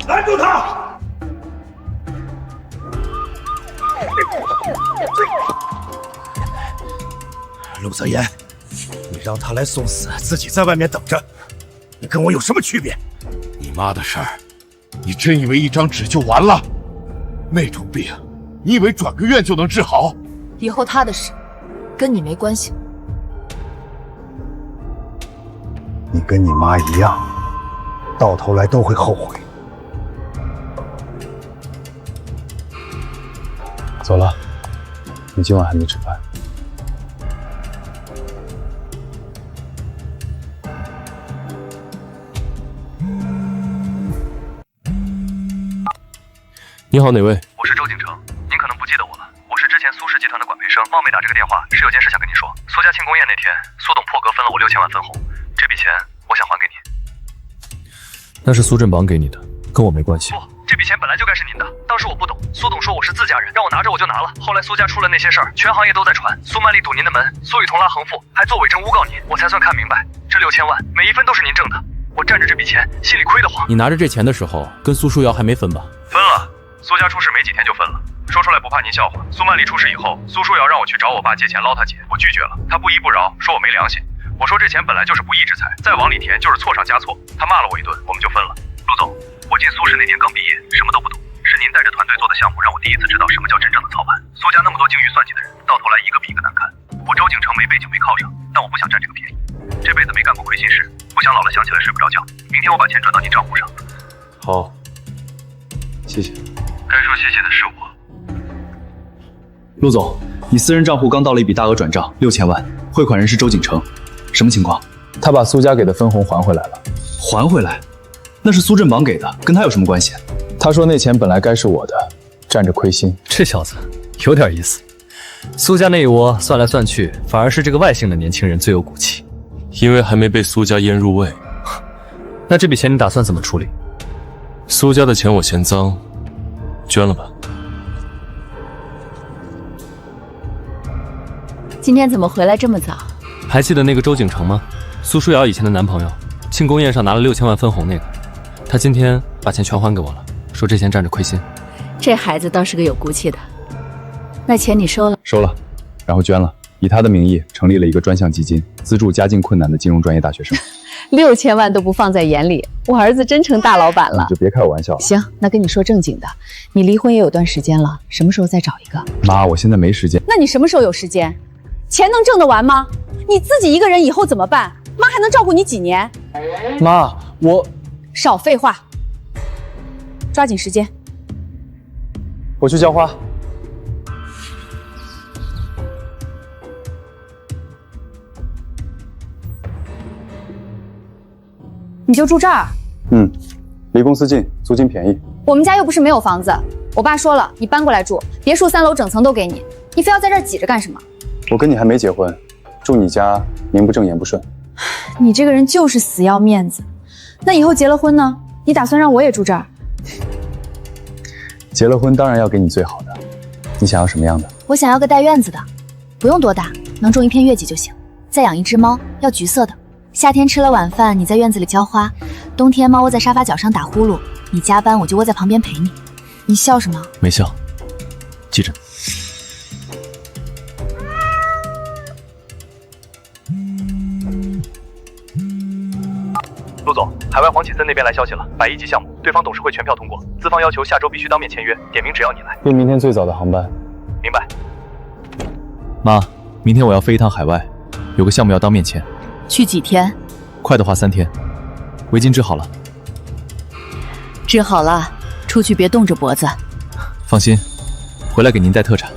[SPEAKER 22] 拦住他！陆泽言，你让他来送死，自己在外面等着，你跟我有什么区别？
[SPEAKER 23] 你妈的事儿，你真以为一张纸就完了？那种病，你以为转个院就能治好？
[SPEAKER 19] 以后他的事，跟你没关系。
[SPEAKER 24] 你跟你妈一样，到头来都会后悔。
[SPEAKER 17] 走了，你今晚还没吃饭。
[SPEAKER 11] 你好，哪位？
[SPEAKER 13] 我是周景成，您可能不记得我了，我是之前苏氏集团的管培生，冒昧打这个电话，是有件事想跟你说。苏家庆功宴那天，苏董破格分了我6000万分红，这笔钱我想还给你。
[SPEAKER 6] 那是苏振榜给你的，跟我没关系。
[SPEAKER 13] 不，这笔钱本来就该是您的，当时我不懂，苏董说我是自家人，让我拿着我就拿了。后来苏家出了那些事儿，全行业都在传，苏曼丽堵您的门，苏雨桐拉横幅，还做伪证诬告您，我才算看明白，这6000万每一分都是您挣的，我占着这笔钱，心里亏得慌。
[SPEAKER 11] 你拿着这钱的时候，跟苏书瑶还没分吧？
[SPEAKER 13] 分了。苏家出事没几天就分了，说出来不怕您笑话。苏曼丽出事以后，苏书瑶让我去找我爸借钱捞他姐，我拒绝了，他不依不饶，说我没良心。我说这钱本来就是不义之财，再往里填就是错上加错。他骂了我一顿，我们就分了。陆总，我进苏氏那天刚毕业，什么都不懂，是您带着团队做的项目，让我第一次知道什么叫真正的操盘。苏家那么多精于算计的人，到头来一个比一个难看。我周景成没背景没靠上，但我不想占这个便宜，这辈子没干过亏心事，不想老了想起来睡不着觉。明天我把钱转到您账户上。
[SPEAKER 17] 好，谢谢。
[SPEAKER 13] 该说谢谢的是我。
[SPEAKER 7] 陆总，你私人账户刚到了一笔大额转账，6000万，汇款人是周景成，什么情况？
[SPEAKER 17] 他把苏家给的分红还回来了。
[SPEAKER 7] 还回来？那是苏振榜给的，跟他有什么关系？
[SPEAKER 17] 他说那钱本来该是我的，占着亏心。
[SPEAKER 1] 这小子有点意思。苏家那一窝算来算去，反而是这个外姓的年轻人最有骨气。
[SPEAKER 11] 因为还没被苏家腌入味。
[SPEAKER 1] 那这笔钱你打算怎么处理？
[SPEAKER 11] 苏家的钱我嫌脏，捐了吧。
[SPEAKER 19] 今天怎么回来这么早？
[SPEAKER 1] 还记得那个周景成吗？苏书瑶以前的男朋友，庆功宴上拿了6000万分红那个。他今天把钱全还给我了，说这钱占着亏心。
[SPEAKER 19] 这孩子倒是个有骨气的。那钱你收了？
[SPEAKER 7] 收了。
[SPEAKER 12] 然后捐了，以他的名义成立了一个专项基金，资助家境困难的金融专业大学生。
[SPEAKER 15] 6000万都不放在眼里，我儿子真成大老板了。
[SPEAKER 12] 你就别开我玩笑了。
[SPEAKER 15] 行，那跟你说正经的，你离婚也有段时间了，什么时候再找一个？
[SPEAKER 12] 妈，我现在没时间。
[SPEAKER 15] 那你什么时候有时间？钱能挣得完吗？你自己一个人以后怎么办？妈还能照顾你几年？
[SPEAKER 6] 妈，我
[SPEAKER 15] 少废话，抓紧时间。
[SPEAKER 17] 我去浇花。
[SPEAKER 5] 你就住这儿？
[SPEAKER 17] 离公司近，租金便宜。
[SPEAKER 5] 我们家又不是没有房子，我爸说了，你搬过来住，别墅3楼整层都给你，你非要在这儿挤着干什么？
[SPEAKER 17] 我跟你还没结婚，住你家名不正言不顺。
[SPEAKER 5] 你这个人就是死要面子。那以后结了婚呢？你打算让我也住这儿？
[SPEAKER 17] 结了婚当然要给你最好的，你想要什么样的？
[SPEAKER 5] 我想要个带院子的，不用多大，能种1片月季就行。再养1只猫，要橘色的。夏天吃了晚饭，你在院子里浇花；冬天猫窝在沙发角上打呼噜，你加班我就窝在旁边陪你。你笑什么？
[SPEAKER 6] 没笑，记着。
[SPEAKER 13] 陆总，海外黄启森那边来消息了，100亿级项目，对方董事会全票通过，资方要求下周必须当面签约，点名只要你来。
[SPEAKER 17] 订明天最早的航班。
[SPEAKER 13] 明白。
[SPEAKER 6] 妈，明天我要飞一趟海外，有个项目要当面签。
[SPEAKER 14] 去几天？
[SPEAKER 6] 快的话3天。围巾织好了。
[SPEAKER 14] 织好了，出去别冻着脖子。
[SPEAKER 6] 放心，回来给您带特产。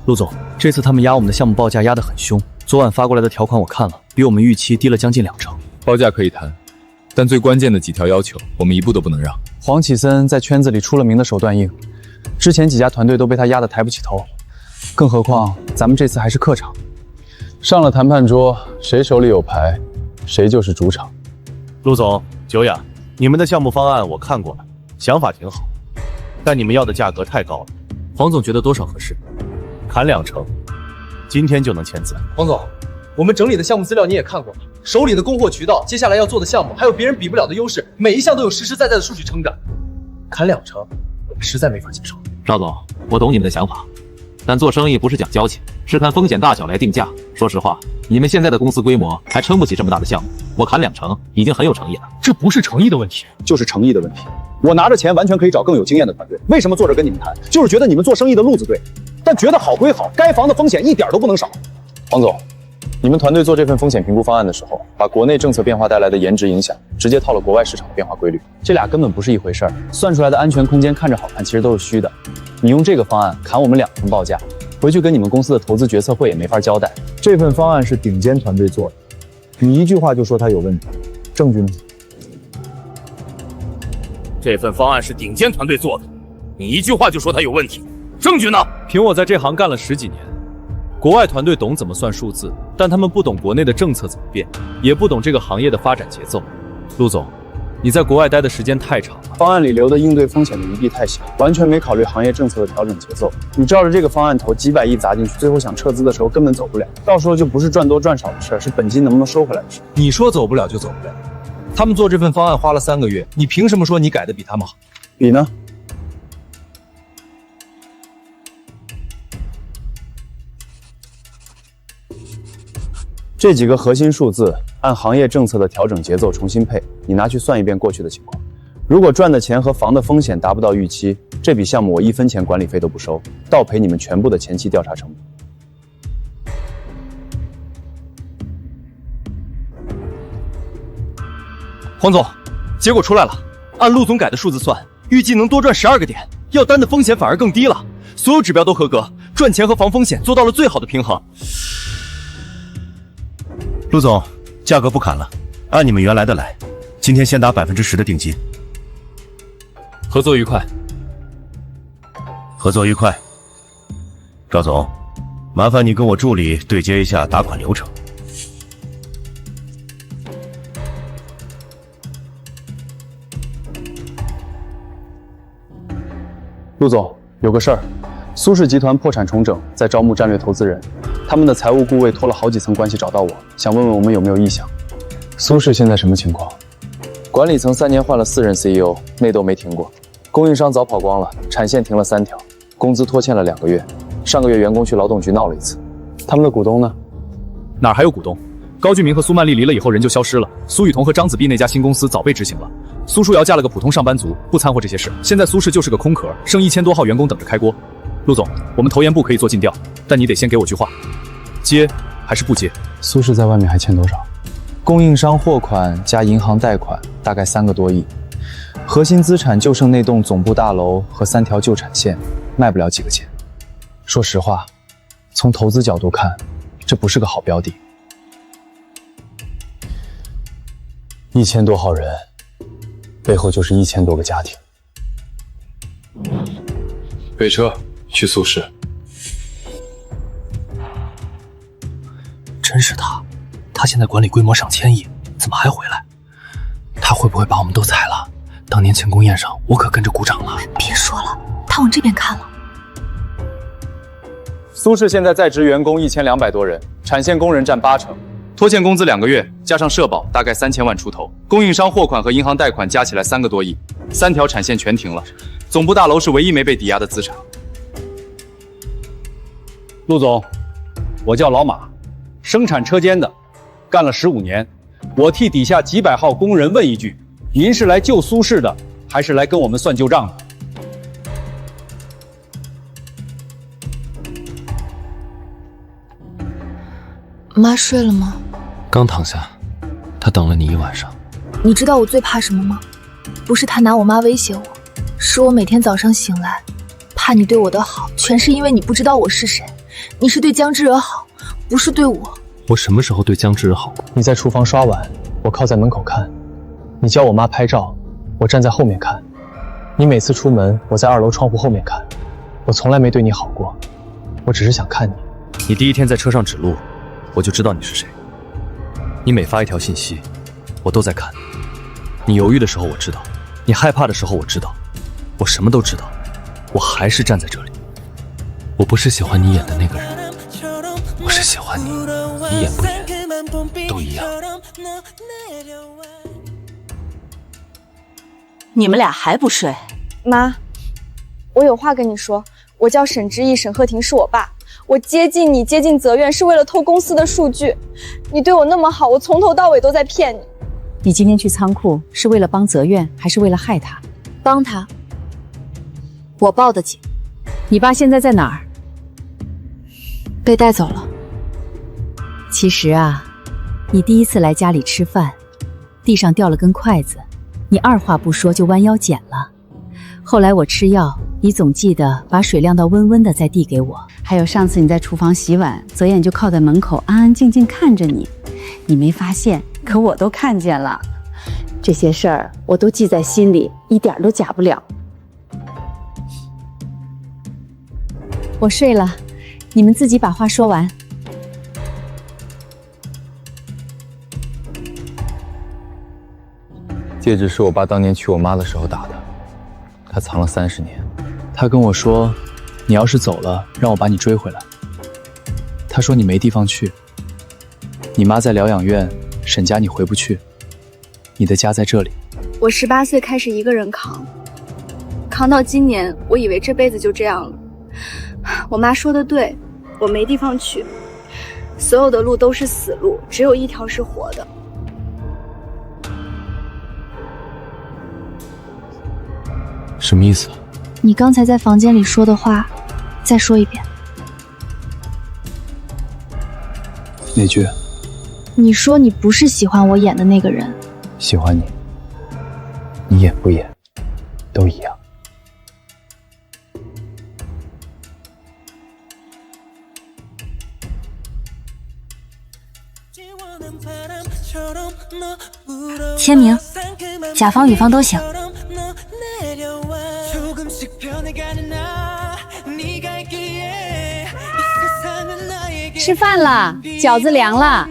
[SPEAKER 6] 陆总，这次他们压我们的项目报价压得很凶，昨晚发过来的条款我看了，比我们预期低了将近2成。
[SPEAKER 12] 报价可以谈，但最关键的几条要求，我们一步都不能让。
[SPEAKER 17] 黄启森在圈子里出了名的手段硬，之前几家团队都被他压得抬不起头，更何况咱们这次还是客场。上了谈判桌，谁手里有牌，谁就是主场。
[SPEAKER 22] 陆总，久仰，你们的项目方案我看过了，想法挺好，但你们要的价格太高了。
[SPEAKER 6] 黄总觉得多少合适？
[SPEAKER 22] 砍2成，今天就能签字。
[SPEAKER 1] 黄总，我们整理的项目资料你也看过了，手里的供货渠道，接下来要做的项目，还有别人比不了的优势，每一项都有实实在在的数据撑着。砍2成，我们实在没法接受。
[SPEAKER 9] 赵总，我懂你们的想法，但做生意不是讲交情，是看风险大小来定价。说实话，你们现在的公司规模还撑不起这么大的项目，我砍2成已经很有诚意了。
[SPEAKER 1] 这不是诚意的问题，
[SPEAKER 10] 就是诚意的问题。我拿着钱完全可以找更有经验的团队，为什么坐着跟你们谈？就是觉得你们做生意的路子对，但觉得好归好，该防的风险一点都不能少。
[SPEAKER 17] 黄总，你们团队做这份风险评估方案的时候，把国内政策变化带来的延迟影响直接套了国外市场的变化规律，这俩根本不是一回事儿，算出来的安全空间看着好看，其实都是虚的。你用这个方案砍我们2成报价，回去跟你们公司的投资决策会也没法交代。
[SPEAKER 24] 这份方案是顶尖团队做的，你一句话就说它有问题，证据呢？
[SPEAKER 23] 这份方案是顶尖团队做的，你一句话就说它有问题，证据呢？
[SPEAKER 6] 凭我在这行干了10几年，国外团队懂怎么算数字，但他们不懂国内的政策怎么变，也不懂这个行业的发展节奏。陆总，你在国外待的时间太长了，
[SPEAKER 17] 方案里留的应对风险的余地太小，完全没考虑行业政策的调整节奏。你照着这个方案投几百亿砸进去，最后想撤资的时候根本走不了，到时候就不是赚多赚少的事儿，是本金能不能收回来的事。
[SPEAKER 1] 你说走不了就走不了，他们做这份方案花了3个月，你凭什么说你改的比他们好？
[SPEAKER 17] 比呢？这几个核心数字按行业政策的调整节奏重新配，你拿去算一遍过去的情况。如果赚的钱和防的风险达不到预期，这笔项目我1分钱管理费都不收，倒赔你们全部的前期调查成本。
[SPEAKER 1] 黄总，结果出来了，按陆总改的数字算，预计能多赚12个点，要担的风险反而更低了，所有指标都合格，赚钱和防风险做到了最好的平衡。
[SPEAKER 22] 陆总，价格不砍了，按你们原来的来，今天先打10%的定金。
[SPEAKER 6] 合作愉快。
[SPEAKER 22] 合作愉快。赵总，麻烦你跟我助理对接一下打款流程。
[SPEAKER 17] 陆总，有个事儿，苏氏集团破产重整，在招募战略投资人。他们的财务顾问托了好几层关系找到我，想问问我们有没有意向。苏氏现在什么情况？管理层3年换了4任 CEO，内斗没停过。供应商早跑光了，产线停了3条，工资拖欠了2个月。上个月员工去劳动局闹了一次。他们的股东呢？
[SPEAKER 6] 哪儿还有股东？高俊明和苏曼丽离了以后人就消失了。苏雨桐和章子碧那家新公司早被执行了。苏书瑶嫁了个普通上班族，不掺和这些事。现在苏氏就是个空壳，剩1000多号员工等着开锅。陆总，我们投研部可以做尽调，但你得先给我句话，接还是不接？
[SPEAKER 17] 苏氏在外面还欠多少？供应商货款加银行贷款，大概3个多亿。核心资产就剩那栋总部大楼和3条旧产线，卖不了几个钱。说实话，从投资角度看，这不是个好标的。1000多号人，背后就是1000多个家庭。
[SPEAKER 11] 备车去苏氏。
[SPEAKER 6] 真是他，他现在管理规模上千亿，怎么还回来？他会不会把我们都裁了？当年庆功宴上，我可跟着鼓掌了。
[SPEAKER 19] 别说了，他往这边看了。
[SPEAKER 17] 苏氏现在在职员工1200多人，产线工人占80%，拖欠工资2个月，加上社保大概3000万出头，供应商货款和银行贷款加起来3个多亿，3条产线全停了，总部大楼是唯一没被抵押的资产。
[SPEAKER 12] 陆总，我叫老马，生产车间的，干了15年，我替底下几百号工人问一句，您是来救苏氏的，还是来跟我们算旧账的？
[SPEAKER 19] 妈睡了吗？
[SPEAKER 11] 刚躺下，她等了你1晚上。
[SPEAKER 19] 你知道我最怕什么吗？不是他拿我妈威胁我，是我每天早上醒来，怕你对我的好，全是因为你不知道我是谁。你是对江之惹好，不是对我。
[SPEAKER 11] 我什么时候对江之惹好过？
[SPEAKER 17] 你在厨房刷碗，我靠在门口看；你教我妈拍照，我站在后面看；你每次出门，我在2楼窗户后面看。我从来没对你好过，我只是想看你。
[SPEAKER 6] 你第1天在车上指路，我就知道你是谁。你每发一条信息，我都在看。你犹豫的时候我知道，你害怕的时候我知道，我什么都知道，我还是站在这里。
[SPEAKER 11] 我不是喜欢你演的那个人，我是喜欢你，你演不演都一样。
[SPEAKER 15] 你们俩还不睡？
[SPEAKER 5] 妈，我有话跟你说。我叫沈之毅，沈鹤亭是我爸。我接近你，接近泽院，是为了偷公司的数据。你对我那么好，我从头到尾都在骗你。
[SPEAKER 14] 你今天去仓库是为了帮泽院，还是为了害他？
[SPEAKER 19] 帮他，我报的警。
[SPEAKER 14] 你爸现在在哪儿？
[SPEAKER 19] 被带走了。
[SPEAKER 14] 其实啊，你第1次来家里吃饭，地上掉了根筷子，你2话不说就弯腰捡了。后来我吃药，你总记得把水晾到温温的再递给我。还有上次你在厨房洗碗，泽燕就靠在门口安安静静看着你，你没发现，可我都看见了。这些事儿我都记在心里，一点都假不了。我睡了，你们自己把话说完。
[SPEAKER 17] 戒指是我爸当年娶我妈的时候打的，他藏了30年。他跟我说，你要是走了，让我把你追回来。他说你没地方去，你妈在疗养院，沈家你回不去，你的家在这里。
[SPEAKER 5] 我18岁开始一个人扛到今年，我以为这辈子就这样了。我妈说的对，我没地方去，所有的路都是死路，只有一条是活的。
[SPEAKER 11] 什么意思？
[SPEAKER 19] 你刚才在房间里说的话，再说一遍。
[SPEAKER 17] 哪句？
[SPEAKER 19] 你说你不是喜欢我演的那个人。
[SPEAKER 17] 喜欢你，你演不演都一样。
[SPEAKER 19] 签名，甲方乙方都行。
[SPEAKER 15] 吃饭了，饺子凉了。